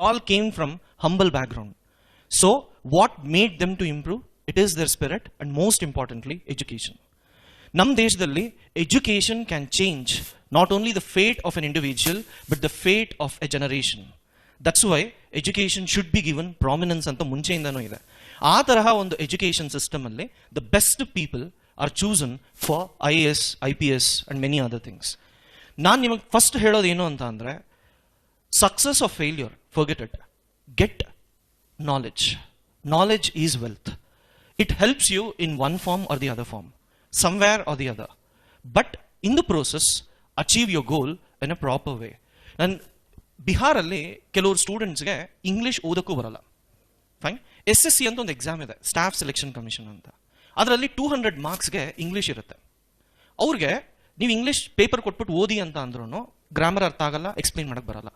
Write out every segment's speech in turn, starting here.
all came from humble background. So what made them to improve? It is their spirit and most importantly education. Nam deshdalli education can change not only the fate of an individual but the fate of a generation. That's why education should be given prominence anta ಮುಂಚೆಯಿಂದನೂ ಇದೆ. ಆ ತರಹ ಒಂದು education system ಅಲ್ಲಿ the best people are chosen for IAS, IPS and many other things. ನಾನು ನಿಮಗೆ first ಹೇಳೋದು ಏನು ಅಂತ ಅಂದ್ರೆ success or failure, forget it. Get knowledge. Knowledge is wealth. It helps you in one form or the other form, somewhere or the other. But in the process, achieve your goal in a proper way. And ಬಿಹಾರಲ್ಲಿ ಕೆಲವರು ಸ್ಟೂಡೆಂಟ್ಸ್ಗೆ English ಓದಕ್ಕೂ ಬರಲ್ಲ. Fine. SSC ಅಂತ ಒಂದು exam ಇದೆ, staff selection commission ಅಂತ. ಅದರಲ್ಲಿ 200 ಮಾರ್ಕ್ಸ್ಗೆ English ಇರುತ್ತೆ. ಅವ್ರಿಗೆ ನೀವು ಇಂಗ್ಲೀಷ್ ಪೇಪರ್ ಕೊಟ್ಬಿಟ್ಟು ಓದಿ ಅಂತ ಅಂದ್ರೂ ಗ್ರಾಮರ್ ಅರ್ಥ ಆಗಲ್ಲ, ಎಕ್ಸ್ಪ್ಲೈನ್ ಮಾಡಕ್ಕೆ ಬರಲ್ಲ.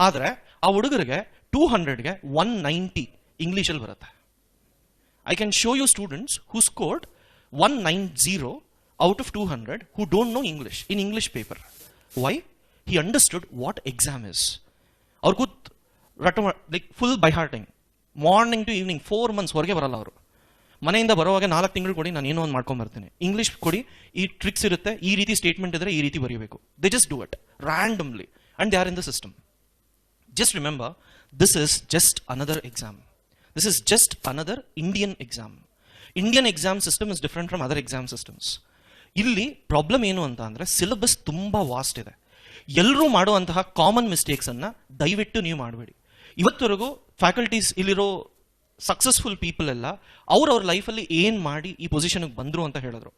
ಆದರೆ ಆ ಹುಡುಗರಿಗೆ 200ಗೆ 190 ಇಂಗ್ಲೀಷಲ್ಲಿ ಬರುತ್ತೆ. I can show you students who scored 190 out of 200 who don't know English in English paper. Why? He understood what exam is. Or good like full by hearting. Morning to evening 4 months ಹೊರಗೆ ಬರಲ್ಲ ಅವರು. ಮನೆಯಿಂದ ಬರುವಾಗ 4 ತಿಂಗಳು ಕೊಡಿ, ನಾನು ಏನೋ ಒಂದು ಮಾಡ್ಕೊಂಡು ಬರ್ತೀನಿ. ಇಂಗ್ಲೀಷ್ ಕೊಡಿ, ಈ ಟ್ರಿಕ್ಸ್ ಇರುತ್ತೆ, ಈ ರೀತಿ ಸ್ಟೇಟ್ಮೆಂಟ್ ಇದ್ರೆ ಈ ರೀತಿ ಬರೀಬೇಕು. They just do it randomly and they are in the system. Just remember, this is just another exam. This is just another Indian exam. Indian exam system is different from other exam systems. ಇಲ್ಲಿ problem ಏನು ಅಂತ ಅಂದ್ರೆ syllabus ತುಂಬಾ vast ಇದೆ. ಎಲ್ಲರೂ ಮಾಡುವಂತಹ common mistakes ಅನ್ನ ದಯವಿಟ್ಟು ನೀವು ಮಾಡಬೇಡಿ. ಇವತ್ತವರೆಗೂ ಫ್ಯಾಕಲ್ಟೀಸ್ ಇಲ್ಲಿರೋ ಸಕ್ಸಸ್ಫುಲ್ ಪೀಪಲ್ ಎಲ್ಲ ಅವ್ರವ್ರ ಲೈಫಲ್ಲಿ ಏನ್ ಮಾಡಿ ಈ ಪೊಸಿಷನ್ಗೆ ಬಂದ್ರು ಅಂತ ಹೇಳಿದ್ರು.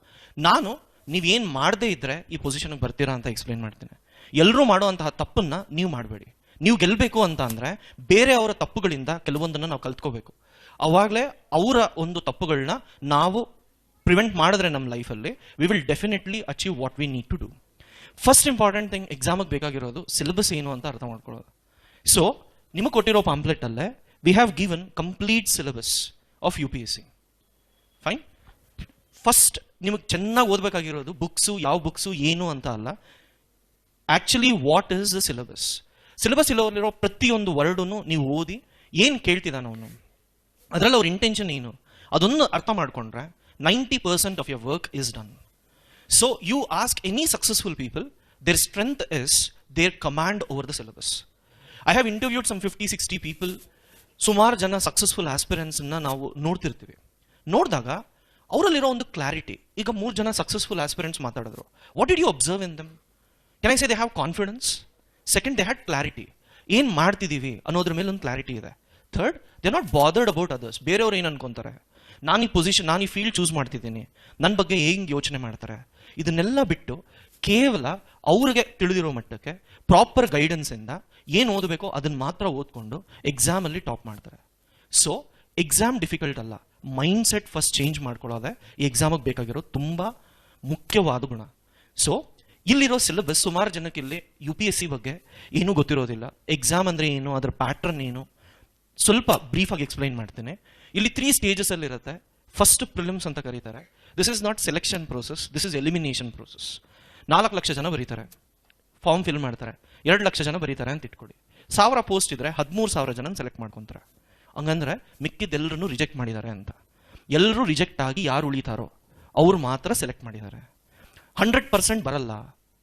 ನಾನು ನೀವೇನ್ ಮಾಡದೇ ಇದ್ರೆ ಈ ಪೊಸಿಷನ್ಗೆ ಬರ್ತೀರಾ ಅಂತ ಎಕ್ಸ್ಪ್ಲೈನ್ ಮಾಡ್ತೀನಿ. ಎಲ್ಲರೂ ಮಾಡುವಂತಹ ತಪ್ಪನ್ನ ನೀವು ಮಾಡಬೇಡಿ. ನೀವು ಗೆಲ್ಲಬೇಕು ಅಂತ ಅಂದ್ರೆ ಬೇರೆ ಅವರ ತಪ್ಪುಗಳಿಂದ ಕೆಲವೊಂದನ್ನು ನಾವು ಕಲ್ತ್ಕೋಬೇಕು. ಅವಾಗಲೇ ಅವರ ಒಂದು ತಪ್ಪುಗಳನ್ನ ನಾವು ಪ್ರಿವೆಂಟ್ ಮಾಡಿದ್ರೆ ನಮ್ಮ ಲೈಫಲ್ಲಿ we will definitely achieve what we need to do. First important thing ಎಕ್ಸಾಮಿಗೆ ಬೇಕಾಗಿರೋದು ಸಿಲೆಬಸ್ ಏನು ಅಂತ ಅರ್ಥ ಮಾಡ್ಕೊಳ್ಳೋದು. ಸೊ ನಿಮಗೆ ಕೊಟ್ಟಿರೋ ಪಾಂಪ್ಲೆಟ್ ಅಲ್ಲೇ we have given complete syllabus of UPSC. Fine. First ನಿಮಗೆ ಚೆನ್ನಾಗಿ ಓದಬೇಕಾಗಿರೋದು ಬುಕ್ಸು, ಯಾವ ಬುಕ್ಸು ಏನು ಅಂತ ಅಲ್ಲ, actually what is the syllabus. Syllabus ಇಲ್ಲಿರೋ ಪ್ರತಿಯೊಂದು ವರ್ಡನ್ನು ನೀವು ಓದಿ ಏನು ಕೇಳ್ತಿದ್ದಾನೆ ಅವನು, ಅದರಲ್ಲಿ ಅವ್ರ ಇಂಟೆನ್ಷನ್ ಏನು, ಅದನ್ನು ಅರ್ಥ ಮಾಡ್ಕೊಂಡ್ರೆ 90% of your work is done. So you ask any successful people, their strength is their command over the syllabus. I have interviewed some 50-60 people. ಸುಮಾರು ಜನ ಸಕ್ಸಸ್ಫುಲ್ ಆಸ್ಪಿರೆಂಟ್ಸ್ ನಾವು ನೋಡ್ತಿರ್ತೀವಿ. ನೋಡಿದಾಗ ಅವರಲ್ಲಿರೋ ಒಂದು ಕ್ಲಾರಿಟಿ. ಈಗ 3 ಜನ ಸಕ್ಸಸ್ಫುಲ್ ಆಸ್ಪಿರೆಂಟ್ಸ್ ಮಾತಾಡಿದ್ರು. What did you observe in them? Can I say they have confidence? Second, they had clarity. ಏನು ಮಾಡ್ತಿದ್ದೀವಿ ಅನ್ನೋದ್ರ ಮೇಲೆ ಒಂದು ಕ್ಲಾರಿಟಿ ಇದೆ. Third, they are not bothered about others. ಬೇರೆಯವ್ರು ಏನು ಅನ್ಕೊಂತಾರೆ, ನಾನು ಈ ಪೊಸಿಷನ್, ನಾನು ಈ ಫೀಲ್ಡ್ ಚೂಸ್ ಮಾಡ್ತಿದ್ದೀನಿ, ನನ್ನ ಬಗ್ಗೆ ಹೆಂಗೆ ಯೋಚನೆ ಮಾಡ್ತಾರೆ, ಇದನ್ನೆಲ್ಲ ಬಿಟ್ಟು ಕೇವಲ ಅವ್ರಿಗೆ ತಿಳಿದಿರೋ ಮಟ್ಟಕ್ಕೆ ಪ್ರಾಪರ್ ಗೈಡೆನ್ಸಿಂದ ಏನು ಓದಬೇಕೋ ಅದನ್ನು ಮಾತ್ರ ಓದ್ಕೊಂಡು ಎಕ್ಸಾಮಲ್ಲಿ ಟಾಪ್ ಮಾಡ್ತಾರೆ. ಸೊ ಎಕ್ಸಾಮ್ ಡಿಫಿಕಲ್ಟ್ ಅಲ್ಲ, ಮೈಂಡ್ ಸೆಟ್ ಫಸ್ಟ್ ಚೇಂಜ್ ಮಾಡ್ಕೊಳ್ಳೋದೆ ಈ ಎಕ್ಸಾಮಿಗೆ ಬೇಕಾಗಿರೋ ತುಂಬ ಮುಖ್ಯವಾದ ಗುಣ. ಸೊ ಇಲ್ಲಿರೋ ಸಿಲೆಬಸ್ ಸುಮಾರು ಜನಕ್ಕೆ ಇಲ್ಲಿ UPSC ಬಗ್ಗೆ ಏನೂ ಗೊತ್ತಿರೋದಿಲ್ಲ. ಎಕ್ಸಾಮ್ ಅಂದರೆ ಏನು, ಅದರ ಪ್ಯಾಟ್ರನ್ ಏನು, ಸ್ವಲ್ಪ ಬ್ರೀಫಾಗಿ ಎಕ್ಸ್ಪ್ಲೈನ್ ಮಾಡ್ತೇನೆ. ಇಲ್ಲಿ 3 ಸ್ಟೇಜಸ್ ಅಲ್ಲಿ ಇರುತ್ತೆ. ಫಸ್ಟ್ ಪ್ರಿಲಿಮ್ಸ್ ಅಂತ ಕರೀತಾರೆ. This is not selection process, this is elimination process. 4 lakh ಜನ ಬರೀತಾರೆ, ಫಾರ್ಮ್ ಫಿಲ್ ಮಾಡ್ತಾರೆ. 2 ಲಕ್ಷ ಜನ ಬರೀತಾರೆ ಅಂತ ಇಟ್ಕೊಳ್ಳಿ. 1000 ಪೋಸ್ಟ್ ಇದ್ರೆ 13,000 ಜನ ಸೆಲೆಕ್ಟ್ ಮಾಡ್ಕೊತಾರೆ. ಹಂಗಂದ್ರೆ ಮಿಕ್ಕಿದ್ದೆಲ್ಲರೂ ರಿಜೆಕ್ಟ್ ಮಾಡಿದ್ದಾರೆ ಅಂತ. ಎಲ್ಲರೂ ರಿಜೆಕ್ಟ್ ಆಗಿ ಯಾರು ಉಳಿತಾರೋ ಅವ್ರು ಮಾತ್ರ ಸೆಲೆಕ್ಟ್ ಮಾಡಿದ್ದಾರೆ. 100% ಬರಲ್ಲ,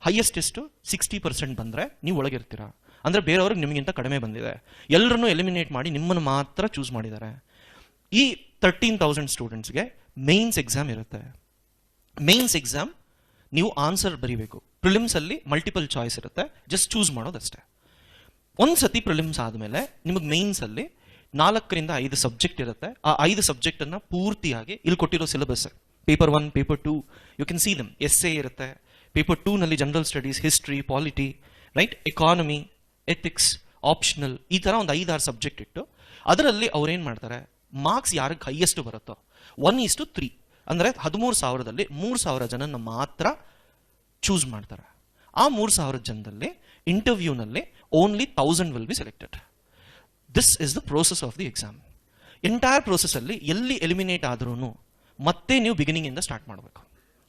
ಹೈಯೆಸ್ಟ್ ಎಷ್ಟು 60% ಬಂದರೆ ನೀವು ಒಳಗಿರ್ತೀರಾ. ಅಂದರೆ ಬೇರೆಯವ್ರಿಗೆ ನಿಮಗಿಂತ ಕಡಿಮೆ ಬಂದಿದೆ. ಎಲ್ಲರನ್ನೂ ಎಲಿಮಿನೇಟ್ ಮಾಡಿ ನಿಮ್ಮನ್ನು ಮಾತ್ರ ಚೂಸ್ ಮಾಡಿದ್ದಾರೆ. ಈ 13,000 ಸ್ಟೂಡೆಂಟ್ಸ್ಗೆ ಮೇನ್ಸ್ ಎಕ್ಸಾಮ್ ಇರುತ್ತೆ. ಮೇನ್ಸ್ ಎಕ್ಸಾಮ್ ನೀವು ಆನ್ಸರ್ ಬರೀಬೇಕು. ಪ್ರಿಲಿಮ್ಸಲ್ಲಿ ಮಲ್ಟಿಪಲ್ ಚಾಯ್ಸ್ ಇರುತ್ತೆ, ಜಸ್ಟ್ ಚೂಸ್ ಮಾಡೋದಷ್ಟೇ. ಒಂದು ಸತಿ ಪ್ರಿಲಿಮ್ಸ್ ಆದಮೇಲೆ ನಿಮಗೆ ಮೇನ್ಸಲ್ಲಿ 4ರಿಂದ 5 ಸಬ್ಜೆಕ್ಟ್ ಇರುತ್ತೆ. ಆ 5 ಸಬ್ಜೆಕ್ಟನ್ನು ಪೂರ್ತಿಯಾಗಿ ಇಲ್ಲಿ ಕೊಟ್ಟಿರೋ syllabus. Paper 1, paper 2 you can see them. Essay ಇರುತ್ತೆ. ಪೇಪರ್ 2ನಲ್ಲಿ general studies, history, polity, right, economy, ethics, optional, ಈ ಥರ ಒಂದು 5-6 ಸಬ್ಜೆಕ್ಟ್ ಇಟ್ಟು ಅದರಲ್ಲಿ ಅವ್ರೇನು ಮಾಡ್ತಾರೆ, ಮಾರ್ಕ್ಸ್ ಯಾರಿಗೆ ಹೈಯೆಸ್ಟ್ ಬರುತ್ತೋ 1:3 ಅಂದರೆ 13,000ದಲ್ಲಿ 3,000 ಜನನ ಮಾತ್ರ ಚೂಸ್ ಮಾಡ್ತಾರೆ. ಆ 3,000 ಜನದಲ್ಲಿ ಇಂಟರ್ವ್ಯೂನಲ್ಲಿ only 1,000 will be selected. This is the process of the exam. Entire ಪ್ರೋಸೆಸ್ಸಲ್ಲಿ ಎಲ್ಲಿ ಎಲಿಮಿನೇಟ್ ಆದ್ರೂ ಮತ್ತೆ ನೀವು ಬಿಗಿನಿಂಗಿಂದ ಸ್ಟಾರ್ಟ್ ಮಾಡಬೇಕು.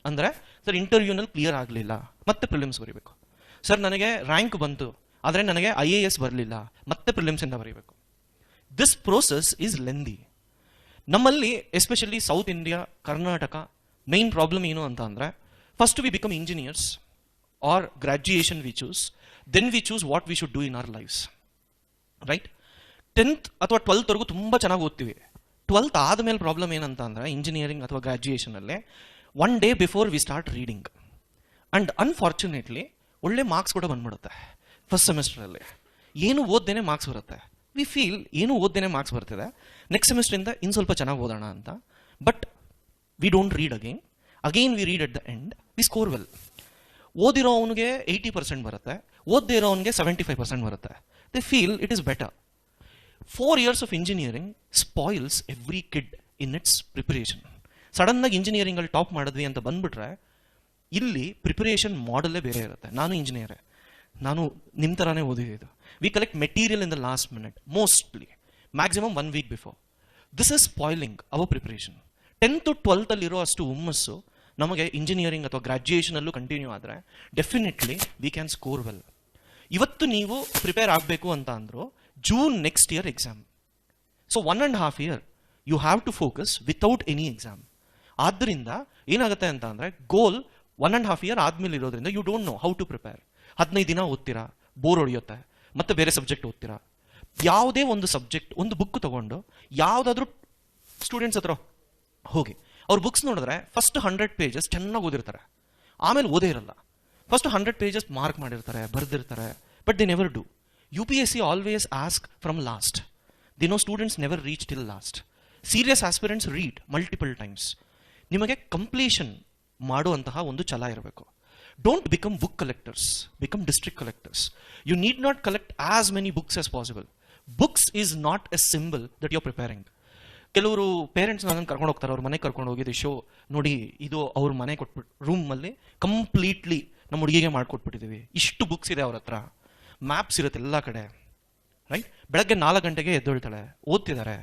ಅಂದರೆ ಸರ್ ಇಂಟರ್ವ್ಯೂನಲ್ಲಿ ಕ್ಲಿಯರ್ ಆಗಲಿಲ್ಲ, ಮತ್ತೆ ಪ್ರಿಲಿಮ್ಸ್ ಬರೀಬೇಕು. ಸರ್ ನನಗೆ ರ್ಯಾಂಕ್ ಬಂತು ಆದರೆ ನನಗೆ IAS ಬರಲಿಲ್ಲ, ಮತ್ತೆ ಪ್ರಿಲಿಮ್ಸಿಂದ ಬರೀಬೇಕು. This process is lengthy. ನಮ್ಮಲ್ಲಿ especially south India, Karnataka main problem ಏನು ಅಂತ ಅಂದರೆ, first we become engineers or graduation we choose, then we choose what we should do in our lives. Right? 10th ಅಥವಾ 12thವರೆಗೂ ತುಂಬ ಚೆನ್ನಾಗಿ ಓದ್ತೀವಿ. 12th ಆದಮೇಲೆ ಪ್ರಾಬ್ಲಮ್ ಏನಂತ ಅಂದರೆ, ಇಂಜಿನಿಯರಿಂಗ್ ಅಥವಾ ಗ್ರಾಜ್ಯುಯೇಷನಲ್ಲೇ one day before we start reading, and unfortunately ಒಳ್ಳೆ ಮಾರ್ಕ್ಸ್ ಕೂಡ ಬಂದ್ಬಿಡುತ್ತೆ ಫಸ್ಟ್ ಸೆಮಿಸ್ಟರಲ್ಲಿ. ಏನು ಓದ್ದೇನೆ ಮಾರ್ಕ್ಸ್ ಬರುತ್ತೆ. ವಿ ಫೀಲ್ ಏನು ಓದ್ದೇನೆ ಮಾರ್ಕ್ಸ್ ಬರ್ತಿದೆ, ನೆಕ್ಸ್ಟ್ ಸೆಮಿಸ್ಟ್ರಿಂದ ಇನ್ನು ಸ್ವಲ್ಪ ಚೆನ್ನಾಗಿ ಓದೋಣ ಅಂತ. But we don't read again we read at the end, we score well. ಓದಿರೋ ಅವನಿಗೆ 80% ಬರುತ್ತೆ, ಓದದೇ ಇರೋ ಅವನಿಗೆ 75% ಬರುತ್ತೆ. They feel it is better. 4 years of engineering spoils every kid in its preparation. ಸಡನ್ನಾಗಿ ಇಂಜಿನಿಯರಿಂಗಲ್ಲಿ ಟಾಪ್ ಮಾಡಿದ್ವಿ ಅಂತ ಬಂದ್ಬಿಟ್ರೆ, ಇಲ್ಲಿ ಪ್ರಿಪರೇಷನ್ ಮಾಡಲ್ಲೇ ಬೇರೆ ಇರುತ್ತೆ. ನಾನು ಇಂಜಿನಿಯರೇ, ನಾನು ನಿಮ್ಮ ಥರನೇ ಓದಿದ್ದು. We collect material in the last minute, mostly maximum 1 week before. This is spoiling our preparation. 10th to 12th ಅಲ್ಲಿರೋ ಅಷ್ಟು ಹುಮ್ಮಸ್ಸು ನಮಗೆ ಇಂಜಿನಿಯರಿಂಗ್ ಅಥವಾ ಗ್ರಾಜ್ಯುಯೇಷನಲ್ಲೂ ಕಂಟಿನ್ಯೂ ಆದರೆ definitely we can score well. ಇವತ್ತು ನೀವು ಪ್ರಿಪೇರ್ ಆಗಬೇಕು ಅಂತ ಅಂದರು, June next year exam. So 1.5 years you have to focus without any exam. ಆದ್ದರಿಂದ ಏನಾಗುತ್ತೆ ಅಂತ ಅಂದರೆ, ಗೋಲ್ 1.5 years ಆದಮೇಲೆ ಇರೋದ್ರಿಂದ you don't know how to prepare. 15 ದಿನ ಓದ್ತೀರಾ, ಬೋರ್ ಹೊಡೆಯುತ್ತೆ, ಮತ್ತೆ ಬೇರೆ ಸಬ್ಜೆಕ್ಟ್ ಓದ್ತೀರಾ. ಯಾವುದೇ ಒಂದು ಸಬ್ಜೆಕ್ಟ್, ಒಂದು ಬುಕ್ ತಗೊಂಡು ಯಾವುದಾದ್ರೂ ಸ್ಟೂಡೆಂಟ್ಸ್ ಹತ್ರ ಹೋಗಿ ಅವ್ರ ಬುಕ್ಸ್ ನೋಡಿದ್ರೆ ಫಸ್ಟ್ 100 pages ಚೆನ್ನಾಗಿ ಓದಿರ್ತಾರೆ, ಆಮೇಲೆ ಓದೇ ಇರಲ್ಲ. ಫಸ್ಟ್ 100 pages ಮಾರ್ಕ್ ಮಾಡಿರ್ತಾರೆ, ಬರೆದಿರ್ತಾರೆ, but they never do. UPSC always ask from last. They know students never reach till last. Serious aspirants read multiple times. ನಿಮಗೆ ಕಂಪ್ಲೀಷನ್ ಮಾಡುವಂತಹ ಒಂದು ಛಲ ಇರಬೇಕು. Don't become book collectors, become district collectors. You need not collect as many books as possible. Books is not a symbol that you are preparing. ಕೆಲವರು parents ನನ್ನನ್ನು ಕರ್ಕೊಂಡು ಹೋಗ್ತಾರೆ, ಅವ್ರ ಮನೆಗೆ ಕರ್ಕೊಂಡು ಹೋಗಿದ್ದು ಶೋ ನೋಡಿ, ಇದು ಅವ್ರ ಮನೆ ಕೊಟ್ಬಿಟ್ಟು ರೂಮಲ್ಲಿ ಕಂಪ್ಲೀಟ್ಲಿ ನಮ್ಮ ಹುಡುಗಿಗೆ ಮಾಡಿಕೊಟ್ಬಿಟ್ಟಿದ್ದೀವಿ, ಇಷ್ಟು ಬುಕ್ಸ್ ಇದೆ ಅವ್ರ ಹತ್ರ, ಮ್ಯಾಪ್ಸ್ ಇರುತ್ತೆ ಎಲ್ಲ ಕಡೆ. ರೈಟ್? ಬೆಳಗ್ಗೆ 4 ಗಂಟೆಗೆ ಎದ್ದೇಳ್ತಾಳೆ, ಓದ್ತಿದ್ದಾರೆ.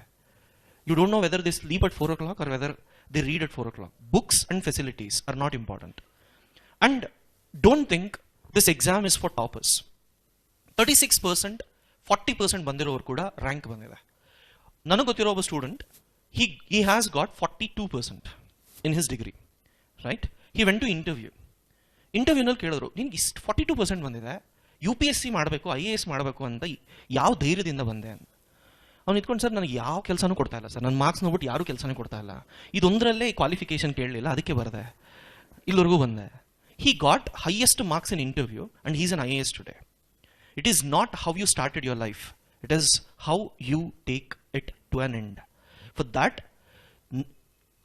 You don't know whether they sleep at 4 o'clock or whether they read at 4 o'clock. Books and facilities are not important. And don't think this exam is for toppers. 36%, 40% ಬಂದಿರೋರು ಕೂಡ ರ್ಯಾಂಕ್ ಬಂದಿದೆ. ನನಗೆ ಗೊತ್ತಿರೋ ಒಬ್ಬ student, he has got 42% in his degree. Right? He went to interview. ಇಂಟರ್ವ್ಯೂನಲ್ಲಿ ಕೇಳಿದ್ರು, ನಿನ್ಗೆ ಇಷ್ಟು 42% ಬಂದಿದೆ, UPSC ಮಾಡಬೇಕು, IAS ಮಾಡಬೇಕು ಅಂತ ಯಾವ ಧೈರ್ಯದಿಂದ ಬಂದೆ ಅಂತ. ಅವ್ನು ಇಟ್ಕೊಂಡು, ಸರ್ ನನಗೆ ಯಾವ ಕೆಲಸನೂ ಕೊಡ್ತಾ ಇಲ್ಲ ಸರ್, ನನ್ನ ಮಾರ್ಕ್ಸ್ ನೋಡ್ಬಿಟ್ಟು ಯಾರೂ ಕೆಲಸನೇ ಕೊಡ್ತಾ ಇಲ್ಲ, ಇದೊಂದರಲ್ಲೇ ಕ್ವಾಲಿಫಿಕೇಶನ್ ಕೇಳಲಿಲ್ಲ, ಅದಕ್ಕೆ ಬರದೆ ಇಲ್ಲಿವರೆಗೂ ಬಂದೆ. He got highest marks in interview and he is an IAS today. It is not how you started your life, it is how you take it to an end. For that,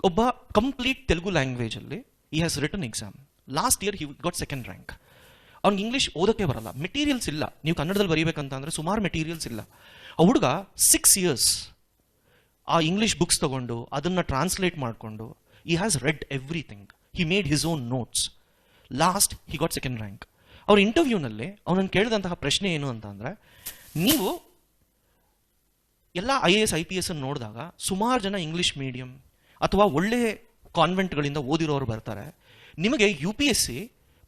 ಒಬ್ಬ complete Telugu language ಅಲ್ಲಿ he has written exam. Last year he got 2nd rank. ಅವ್ನಿಗೆ English ಓದೋಕ್ಕೆ ಬರಲ್ಲ, materials ಇಲ್ಲ. ನೀವು ಕನ್ನಡದಲ್ಲಿ ಬರೀಬೇಕಂತ ಅಂದರೆ ಸುಮಾರು ಮೆಟೀರಿಯಲ್ಸ್ ಇಲ್ಲ. ಆ ಹುಡುಗ 6 years ಆ ಇಂಗ್ಲೀಷ್ ಬುಕ್ಸ್ ತಗೊಂಡು ಅದನ್ನು ಟ್ರಾನ್ಸ್ಲೇಟ್ ಮಾಡಿಕೊಂಡು he has read everything. He made his own notes. Last he got 2nd rank. ಅವ್ರ ಇಂಟರ್ವ್ಯೂನಲ್ಲಿ ಅವನನ್ನು ಕೇಳಿದಂತಹ ಪ್ರಶ್ನೆ ಏನು ಅಂತ ಅಂದರೆ, ನೀವು ಎಲ್ಲ IAS IPS ಅನ್ನು ನೋಡಿದಾಗ ಸುಮಾರು ಜನ ಇಂಗ್ಲೀಷ್ ಮೀಡಿಯಂ ಅಥವಾ ಒಳ್ಳೆ ಕಾನ್ವೆಂಟ್ಗಳಿಂದ ಓದಿರೋರು ಬರ್ತಾರೆ, ನಿಮಗೆ UPSC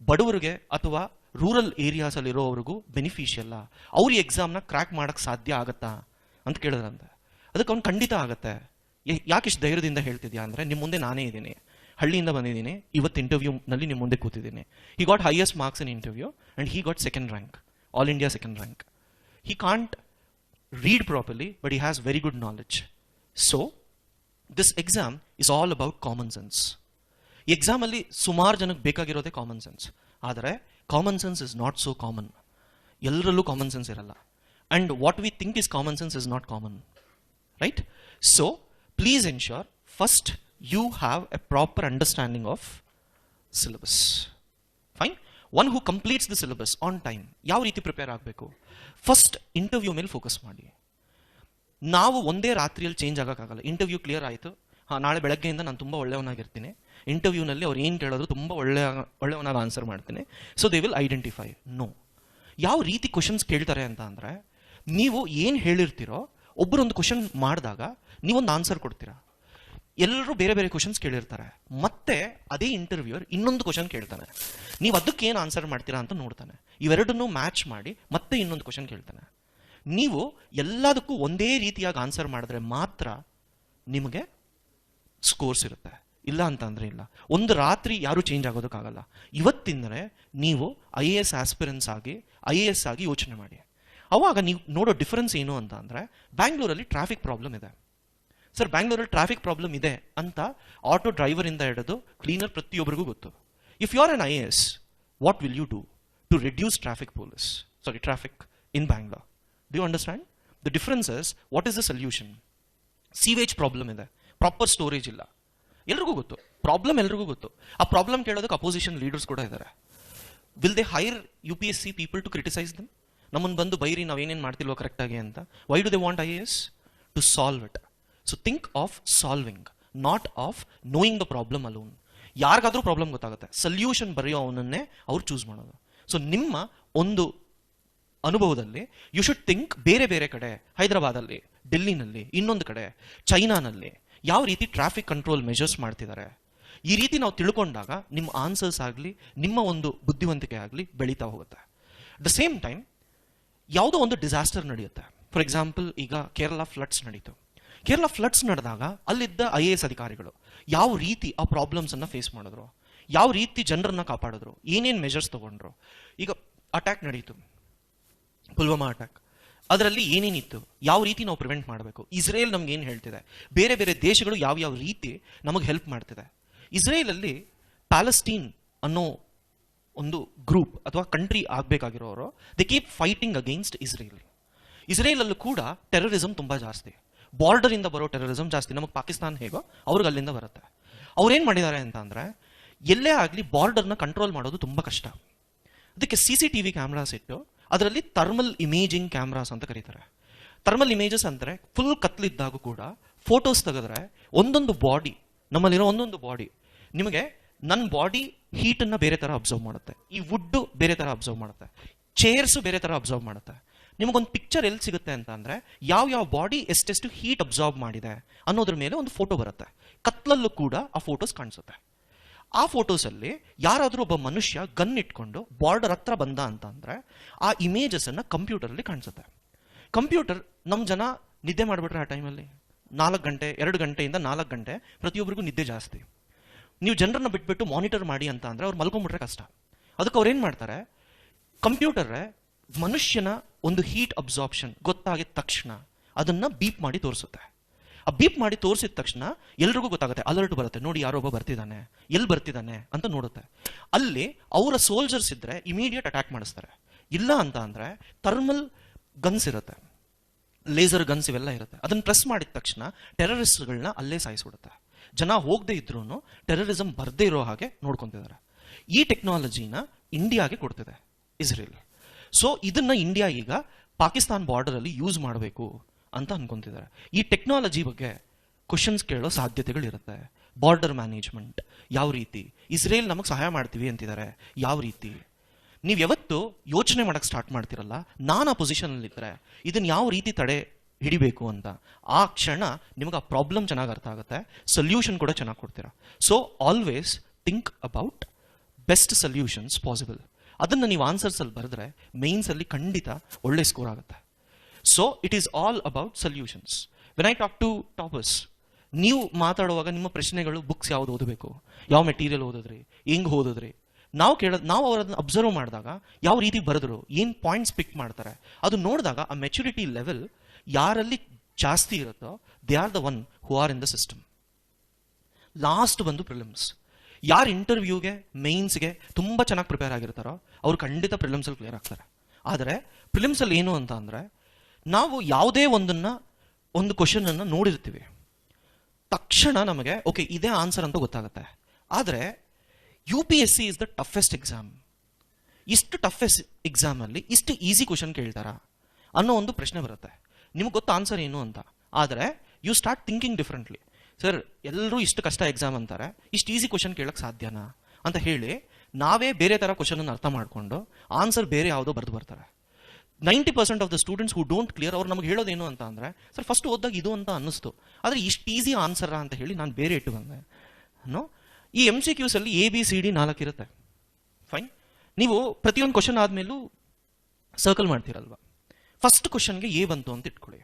ಬಡವರಿಗೆ ಅಥವಾ ರೂರಲ್ ಏರಿಯಾಸಲ್ಲಿರೋವ್ರಿಗೂ ಬೆನಿಫಿಷಿಯಲ್ಲ, ಅವ್ರ ಎಕ್ಸಾಮ್ನ ಕ್ರ್ಯಾಕ್ ಮಾಡೋಕ್ಕೆ ಸಾಧ್ಯ ಆಗತ್ತಾ ಅಂತ ಕೇಳಿದ್ರಂತೆ. ಅದಕ್ಕೆ ಅವ್ನು ಖಂಡಿತ ಆಗತ್ತೆ. ಯಾಕೆ ಇಷ್ಟು ಧೈರ್ಯದಿಂದ ಹೇಳ್ತಿದ್ಯಾ ಅಂದರೆ, ನಿಮ್ಮ ಮುಂದೆ ನಾನೇ ಇದ್ದೀನಿ, ಹಳ್ಳಿಯಿಂದ ಬಂದಿದ್ದೀನಿ, ಇವತ್ತು ಇಂಟರ್ವ್ಯೂನಲ್ಲಿ ನಿಮ್ಮ ಮುಂದೆ ಕೂತಿದ್ದೀನಿ. He got highest marks in interview and he got 2nd rank, all India 2nd rank. He can't read properly, but he has very good knowledge. So, this exam is all about common sense. Exam ಅಲ್ಲಿ ಸುಮಾರು ಜನಕ್ಕೆ ಬೇಕಾಗಿರೋದೇ common sense. ಆದರೆ common sense is not so common. ಎಲ್ಲರಲ್ಲೂ common sense ಇರಲ್ಲ. And what we think is common sense is not common. Right? So please ensure first you have a proper understanding of syllabus. Fine? One who completes the syllabus on time. ಯಾವ ರೀತಿ prepare ಆಗಬೇಕು? First interview ಮೇಲೆ focus ಮಾಡಿ. ನಾವು ಒಂದೇ ರಾತ್ರಿಯಲ್ಲಿ change ಆಗೋಕ್ಕಾಗಲ್ಲ. Interview clear ಆಯಿತು, ನಾಳೆ ಬೆಳಗ್ಗೆಯಿಂದ ನಾನು ತುಂಬ ಒಳ್ಳೆಯವನಾಗಿರ್ತೀನಿ, ಇಂಟರ್ವ್ಯೂನಲ್ಲಿ ಅವ್ರು ಏನು ಕೇಳೋದು ತುಂಬ ಒಳ್ಳೆಯವನಾಗಿ ಆನ್ಸರ್ ಮಾಡ್ತೀನಿ, so they will identify. No. ಯಾವ ರೀತಿ ಕ್ವಶನ್ಸ್ ಕೇಳ್ತಾರೆ ಅಂತ ಅಂದರೆ, ನೀವು ಏನು ಹೇಳಿರ್ತೀರೋ ಒಬ್ಬರೊಂದು ಕ್ವಶನ್ ಮಾಡಿದಾಗ ನೀವೊಂದು ಆನ್ಸರ್ ಕೊಡ್ತೀರಾ. ಎಲ್ಲರೂ ಬೇರೆ ಬೇರೆ ಕ್ವಶನ್ಸ್ ಕೇಳಿರ್ತಾರೆ, ಮತ್ತೆ ಅದೇ ಇಂಟರ್ವ್ಯೂರ್ ಇನ್ನೊಂದು ಕ್ವಶನ್ ಕೇಳ್ತಾನೆ, ನೀವು ಅದಕ್ಕೆ ಏನು ಆನ್ಸರ್ ಮಾಡ್ತೀರಾ ಅಂತ ನೋಡ್ತಾನೆ. ಇವೆರಡನ್ನೂ ಮ್ಯಾಚ್ ಮಾಡಿ ಮತ್ತೆ ಇನ್ನೊಂದು ಕ್ವಶನ್ ಕೇಳ್ತಾನೆ. ನೀವು ಎಲ್ಲದಕ್ಕೂ ಒಂದೇ ರೀತಿಯಾಗಿ ಆನ್ಸರ್ ಮಾಡಿದ್ರೆ ಮಾತ್ರ ನಿಮಗೆ ಸ್ಕೋರ್ಸ್ ಇರುತ್ತೆ, ಇಲ್ಲ ಅಂತಂದ್ರೆ ಇಲ್ಲ. ಒಂದು ರಾತ್ರಿ ಯಾರು ಚೇಂಜ್ ಆಗೋದಕ್ಕಾಗಲ್ಲ. ಇವತ್ತಿಂದರೆ ನೀವು IAS ಆಸ್ಪಿರೆನ್ಸ್ ಆಗಿ IAS ಆಗಿ ಯೋಚನೆ ಮಾಡಿ. ಅವಾಗ ನೀವು ನೋಡೋ ಡಿಫರೆನ್ಸ್ ಏನು ಅಂತ ಅಂದರೆ, ಬ್ಯಾಂಗ್ಳೂರಲ್ಲಿ ಟ್ರಾಫಿಕ್ ಪ್ರಾಬ್ಲಮ್ ಇದೆ ಸರ್, ಬ್ಯಾಂಗ್ಳೂರಲ್ಲಿ ಟ್ರಾಫಿಕ್ ಪ್ರಾಬ್ಲಮ್ ಇದೆ ಅಂತ ಆಟೋ ಡ್ರೈವರಿಂದ ಹಿಡಿದು ಕ್ಲೀನರ್ ಪ್ರತಿಯೊಬ್ಬರಿಗೂ ಗೊತ್ತು. If you are an IAS, what will you do to reduce traffic in Bangalore? Do you understand the differences? What is the solution? Sewage problem ಇದೆ, proper storage ಇಲ್ಲ, ಎಲ್ರಿಗೂ ಗೊತ್ತು ಪ್ರಾಬ್ಲಮ್, ಎಲ್ರಿಗೂ ಗೊತ್ತು. ಆ ಪ್ರಾಬ್ಲಮ್ ಕೇಳೋದಕ್ಕೆ ಅಪೋಸಿಷನ್ ಲೀಡರ್ಸ್ ಕೂಡ ಇದ್ದಾರೆ. Will they hire UPSC people to criticise them? ನಮ್ಮನ್ನು ಬಂದು ಬೈರಿ ನಾವೇನೇನು ಮಾಡ್ತಿಲ್ವೋ ಕರೆಕ್ಟಾಗಿ ಅಂತ. Why do they want IAS? To solve it. So think of solving, not of knowing the problem alone. ಯಾರಿಗಾದ್ರೂ ಪ್ರಾಬ್ಲಮ್ ಗೊತ್ತಾಗುತ್ತೆ, ಸೊಲ್ಯೂಷನ್ ಬರೆಯೋ ಅವನನ್ನೇ ಅವ್ರು ಚೂಸ್ ಮಾಡೋದು. ಸೊ ನಿಮ್ಮ ಒಂದು ಅನುಭವದಲ್ಲಿ ಯು ಶುಡ್ ಥಿಂಕ್ ಬೇರೆ ಬೇರೆ ಕಡೆ, ಹೈದರಾಬಾದಲ್ಲಿ, ಡೆಲ್ಲಿನಲ್ಲಿ, ಇನ್ನೊಂದು ಕಡೆ ಚೈನಾನಲ್ಲಿ ಯಾವ ರೀತಿ ಟ್ರಾಫಿಕ್ ಕಂಟ್ರೋಲ್ ಮೆಜರ್ಸ್ ಮಾಡ್ತಿದ್ದಾರೆ. ಈ ರೀತಿ ನಾವು ತಿಳ್ಕೊಂಡಾಗ ನಿಮ್ಮ ಆನ್ಸರ್ಸ್ ಆಗಲಿ, ನಿಮ್ಮ ಒಂದು ಬುದ್ಧಿವಂತಿಕೆ ಆಗಲಿ ಬೆಳೀತಾ ಹೋಗುತ್ತೆ. ದ ಸೇಮ್ ಟೈಮ್ ಯಾವುದೋ ಒಂದು ಡಿಸಾಸ್ಟರ್ ನಡೆಯುತ್ತೆ. ಫಾರ್ ಎಕ್ಸಾಂಪಲ್, ಈಗ ಕೇರಳ ಫ್ಲಡ್ಸ್ ನಡೀತು. ಕೇರಳ ಫ್ಲಡ್ಸ್ ನಡೆದಾಗ ಅಲ್ಲಿದ್ದ IAS ಅಧಿಕಾರಿಗಳು ಯಾವ ರೀತಿ ಆ ಪ್ರಾಬ್ಲಮ್ಸನ್ನು ಫೇಸ್ ಮಾಡಿದ್ರು, ಯಾವ ರೀತಿ ಜನರನ್ನ ಕಾಪಾಡಿದ್ರು, ಏನೇನು ಮೆಜರ್ಸ್ ತಗೊಂಡ್ರು. ಈಗ ಅಟ್ಯಾಕ್ ನಡೀತು, ಪುಲ್ವಾಮಾ ಅಟ್ಯಾಕ್, ಅದರಲ್ಲಿ ಏನೇನಿತ್ತು, ಯಾವ ರೀತಿ ನಾವು ಪ್ರಿವೆಂಟ್ ಮಾಡಬೇಕು, ಇಸ್ರೇಲ್ ನಮ್ಗೆ ಏನು ಹೇಳ್ತಿದೆ, ಬೇರೆ ಬೇರೆ ದೇಶಗಳು ಯಾವ ರೀತಿ ನಮಗೆ ಹೆಲ್ಪ್ ಮಾಡ್ತಿದೆ. ಇಸ್ರೇಲಲ್ಲಿ ಪ್ಯಾಲೆಸ್ಟೀನ್ ಅನ್ನೋ ಒಂದು ಗ್ರೂಪ್ ಅಥವಾ ಕಂಟ್ರಿ ಆಗಬೇಕಾಗಿರೋರು they keep fighting against Israel. ಇಸ್ರೇಲಲ್ಲೂ ಕೂಡ ಟೆರರಿಸಮ್ ತುಂಬ ಜಾಸ್ತಿ, ಬಾರ್ಡರ್ ಇಂದ ಬರೋ ಟೆರರಿಸಮ್ ಜಾಸ್ತಿ. ನಮಗೆ ಪಾಕಿಸ್ತಾನ ಹೇಗೋ ಅವ್ರಿಗೆ ಅಲ್ಲಿಂದ ಬರುತ್ತೆ. ಅವ್ರೇನು ಮಾಡಿದ್ದಾರೆ ಅಂತ ಅಂದರೆ, ಎಲ್ಲೇ ಆಗಲಿ ಬಾರ್ಡರ್ನ ಕಂಟ್ರೋಲ್ ಮಾಡೋದು ತುಂಬ ಕಷ್ಟ. ಅದಕ್ಕೆ CCTV ಕ್ಯಾಮ್ರಾಸ್ ಇಟ್ಟು ಅದರಲ್ಲಿ ಥರ್ಮಲ್ ಇಮೇಜಿಂಗ್ ಕ್ಯಾಮ್ರಾಸ್ ಅಂತ ಕರೀತಾರೆ. ಥರ್ಮಲ್ ಇಮೇಜಸ್ ಅಂದರೆ ಫುಲ್ ಕತ್ಲಿದ್ದಾಗೂ ಕೂಡ ಫೋಟೋಸ್ ತೆಗೆದ್ರೆ ಒಂದೊಂದು ಬಾಡಿ, ನಮ್ಮಲ್ಲಿರೋ ಒಂದೊಂದು ಬಾಡಿ ನಿಮಗೆ ನನ್ನ ಬಾಡಿ ಹೀಟನ್ನು ಬೇರೆ ಥರ ಅಬ್ಸರ್ವ್ ಮಾಡುತ್ತೆ, ಈ ವುಡ್ಡು ಬೇರೆ ಥರ ಅಬ್ಸರ್ವ್ ಮಾಡುತ್ತೆ, ಚೇರ್ಸು ಬೇರೆ ಥರ ಅಬ್ಸರ್ವ್ ಮಾಡುತ್ತೆ. ನಿಮಗೊಂದು ಪಿಕ್ಚರ್ ಎಲ್ಲಿ ಸಿಗುತ್ತೆ ಅಂತ ಅಂದರೆ, ಯಾವ ಬಾಡಿ ಎಷ್ಟೆಷ್ಟು ಹೀಟ್ ಅಬ್ಸರ್ವ್ ಮಾಡಿದೆ ಅನ್ನೋದ್ರ ಮೇಲೆ ಒಂದು ಫೋಟೋ ಬರುತ್ತೆ. ಕತ್ಲಲ್ಲೂ ಕೂಡ ಆ ಫೋಟೋಸ್ ಕಾಣಿಸುತ್ತೆ. ಆ ಫೋಟೋಸಲ್ಲಿ ಯಾರಾದರೂ ಒಬ್ಬ ಮನುಷ್ಯ ಗನ್ ಇಟ್ಕೊಂಡು ಬಾರ್ಡರ್ ಹತ್ರ ಬಂದ ಅಂತ ಅಂದರೆ ಆ ಇಮೇಜಸನ್ನು ಕಂಪ್ಯೂಟರಲ್ಲಿ ಕಾಣಿಸುತ್ತೆ. ಕಂಪ್ಯೂಟರ್ ನಮ್ಮ ಜನ ನಿದ್ದೆ ಮಾಡಿಬಿಟ್ರೆ ಆ ಟೈಮಲ್ಲಿ 4 ಗಂಟೆ 2 ಗಂಟೆಯಿಂದ 4 ಗಂಟೆ ಪ್ರತಿಯೊಬ್ಬರಿಗೂ ನಿದ್ದೆ ಜಾಸ್ತಿ. ನೀವು ಜನರನ್ನ ಬಿಟ್ಬಿಟ್ಟು ಮಾನಿಟರ್ ಮಾಡಿ ಅಂತ ಅಂದರೆ ಅವ್ರು ಮಲ್ಕೊಂಡ್ಬಿಟ್ರೆ ಕಷ್ಟ. ಅದಕ್ಕೆ ಅವ್ರು ಏನು ಮಾಡ್ತಾರೆ, ಕಂಪ್ಯೂಟರೇ ಮನುಷ್ಯನ ಒಂದು ಹೀಟ್ ಅಬ್ಸಾರ್ಪ್ಷನ್ ಗೊತ್ತಾಗಿದ ತಕ್ಷಣ ಅದನ್ನು ಬೀಪ್ ಮಾಡಿ ತೋರಿಸುತ್ತೆ. ಆ ಬೀಪ್ ಮಾಡಿ ತೋರಿಸಿದ ತಕ್ಷಣ ಎಲ್ರಿಗೂ ಗೊತ್ತಾಗುತ್ತೆ, ಅಲರ್ಟ್ ಬರುತ್ತೆ, ನೋಡಿ ಯಾರೊಬ್ಬ ಬರ್ತಿದ್ದಾನೆ, ಎಲ್ಲಿ ಬರ್ತಿದ್ದಾನೆ ಅಂತ ನೋಡುತ್ತೆ. ಅಲ್ಲಿ ಅವರ ಸೋಲ್ಜರ್ಸ್ ಇದ್ದರೆ ಇಮಿಡಿಯೇಟ್ ಅಟ್ಯಾಕ್ ಮಾಡಿಸ್ತಾರೆ. ಇಲ್ಲ ಅಂತ ಅಂದರೆ ಥರ್ಮಲ್ ಗನ್ಸ್ ಇರುತ್ತೆ, ಲೇಸರ್ ಗನ್ಸ್ ಇವೆಲ್ಲ ಇರುತ್ತೆ. ಅದನ್ನು ಪ್ರೆಸ್ ಮಾಡಿದ ತಕ್ಷಣ ಟೆರರಿಸ್ಟ್ಗಳನ್ನ ಅಲ್ಲೇ ಸಾಯಿಸ್ಬಿಡುತ್ತೆ. ಜನ ಹೋಗದೆ ಇದ್ರೂ ಟೆರರಿಸಮ್ ಬರದೇ ಇರೋ ಹಾಗೆ ನೋಡ್ಕೊತಿದ್ದಾರೆ. ಈ ಟೆಕ್ನಾಲಜಿನ ಇಂಡಿಯಾಗೆ ಕೊಡ್ತಿದೆ ಇಸ್ರೇಲ್. ಸೊ ಇದನ್ನ ಇಂಡಿಯಾ ಈಗ ಪಾಕಿಸ್ತಾನ್ ಬಾರ್ಡರಲ್ಲಿ ಯೂಸ್ ಮಾಡಬೇಕು ಅಂತ ಅನ್ಕೊಂತಿದ್ದಾರೆ. ಈ ಟೆಕ್ನಾಲಜಿ ಬಗ್ಗೆ ಕ್ವಶನ್ಸ್ ಕೇಳೋ ಸಾಧ್ಯತೆಗಳಿರುತ್ತೆ. ಬಾರ್ಡರ್ ಮ್ಯಾನೇಜ್ಮೆಂಟ್ ಯಾವ ರೀತಿ, ಇಸ್ರೇಲ್ ನಮಗೆ ಸಹಾಯ ಮಾಡ್ತೀವಿ ಅಂತಿದ್ದಾರೆ, ಯಾವ ರೀತಿ ನೀವು ಯಾವತ್ತು ಯೋಚನೆ ಮಾಡಕ್ಕೆ ಸ್ಟಾರ್ಟ್ ಮಾಡ್ತಿರಲ್ಲ, ನಾನು ಆ ಪೊಸಿಷನಲ್ಲಿದ್ದರೆ ಇದನ್ನು ಯಾವ ರೀತಿ ತಡೆ ಹಿಡಿಬೇಕು ಅಂತ, ಆ ಕ್ಷಣ ನಿಮಗೆ ಆ ಪ್ರಾಬ್ಲಮ್ ಚೆನ್ನಾಗಿ ಅರ್ಥ ಆಗುತ್ತೆ, ಸೊಲ್ಯೂಷನ್ ಕೂಡ ಚೆನ್ನಾಗಿ ಕೊಡ್ತೀರಾ. So always think about best solutions possible. ಅದನ್ನು ನೀವು ಆನ್ಸರ್ಸಲ್ಲಿ ಬರೆದ್ರೆ ಮೇನ್ಸಲ್ಲಿ ಖಂಡಿತ ಒಳ್ಳೆ ಸ್ಕೋರ್ ಆಗುತ್ತೆ. So it is all about solutions. When I talk to toppers, ನೀವು ಮಾತಾಡುವಾಗ ನಿಮ್ಮ ಪ್ರಶ್ನೆಗಳು ಬುಕ್ಸ್ ಯಾವ್ದು ಓದಬೇಕು, ಯಾವ ಮೆಟೀರಿಯಲ್ ಓದಿದ್ರಿ, ಹೆಂಗೆ ಓದಿದ್ರಿ, ನಾವು ಅವರನ್ನು ಅಬ್ಸರ್ವ್ ಮಾಡಿದಾಗ ಯಾವ ರೀತಿ ಬರೆದ್ರು, ಏನು ಪಾಯಿಂಟ್ಸ್ ಪಿಕ್ ಮಾಡ್ತಾರೆ, ಅದು ನೋಡಿದಾಗ ಆ ಮೆಚುರಿಟಿ ಲೆವೆಲ್ ಯಾರಲ್ಲಿ ಜಾಸ್ತಿ ಇರುತ್ತೋ they are the one who are in the system. Last ಬಂದು ಪ್ರಿಲಿಮ್ಸ್. ಯಾರು ಇಂಟರ್ವ್ಯೂಗೆ ಮೇನ್ಸ್ಗೆ ತುಂಬ ಚೆನ್ನಾಗಿ ಪ್ರಿಪೇರ್ ಆಗಿರ್ತಾರೋ ಅವ್ರು ಖಂಡಿತ ಪ್ರಿಲಿಮ್ಸಲ್ಲಿ ಕ್ಲಿಯರ್ ಆಗ್ತಾರೆ. ಆದರೆ ಪ್ರಿಲಿಮ್ಸಲ್ಲಿ ಏನು ಅಂತ ಅಂದರೆ, ನಾವು ಯಾವುದೇ ಒಂದು ಕ್ವಶನನ್ನು ನೋಡಿರ್ತೀವಿ, ತಕ್ಷಣ ನಮಗೆ ಓಕೆ ಇದೇ ಆನ್ಸರ್ ಅಂತ ಗೊತ್ತಾಗುತ್ತೆ. ಆದರೆ UPSC is the toughest exam. ಇಷ್ಟು ಟಫೆಸ್ಟ್ ಎಕ್ಸಾಮಲ್ಲಿ ಇಷ್ಟು ಈಸಿ ಕ್ವಶನ್ ಕೇಳ್ತಾರಾ ಅನ್ನೋ ಒಂದು ಪ್ರಶ್ನೆ ಬರುತ್ತೆ. ನಿಮ್ಗೆ ಗೊತ್ತು ಆನ್ಸರ್ ಏನು ಅಂತ, ಆದರೆ you start thinking differently. Sir ಎಲ್ಲರೂ ಇಷ್ಟು ಕಷ್ಟ ಎಕ್ಸಾಮ್ ಅಂತಾರೆ, ಇಷ್ಟು ಈಸಿ ಕ್ವಶನ್ ಕೇಳಕ್ಕೆ ಸಾಧ್ಯನಾ ಅಂತ ಹೇಳಿ ನಾವೇ ಬೇರೆ ಥರ ಕ್ವಶನನ್ನು ಅರ್ಥ ಮಾಡಿಕೊಂಡು ಆನ್ಸರ್ ಬೇರೆ ಯಾವುದೋ ಬರೆದು ಬರ್ತಾರೆ. 90% of the students who don't clear, ಅವ್ರು ನಮಗೆ ಹೇಳೋದೇನು ಅಂತ ಅಂದರೆ, ಸರ್ ಫಸ್ಟ್ ಓದಿದಾಗ ಇದು ಅಂತ ಅನ್ನಿಸ್ತು, ಆದರೆ ಇಷ್ಟು ಈಸಿ ಆನ್ಸರಾ ಅಂತ ಹೇಳಿ ನಾನು ಬೇರೆ ಇಟ್ಟು ಬಂದೆ ಅನ್ನೋ. ಈ MCQs ಅಲ್ಲಿ ABCD 4 ಇರುತ್ತೆ. ಫೈನ್, ನೀವು ಪ್ರತಿಯೊಂದು ಕ್ವಶನ್ ಆದಮೇಲೂ ಸರ್ಕಲ್ ಮಾಡ್ತೀರಲ್ವ, ಫಸ್ಟ್ ಕ್ವಶನ್ಗೆ ಎ ಬಂತು ಅಂತ ಇಟ್ಕೊಳ್ಳಿ,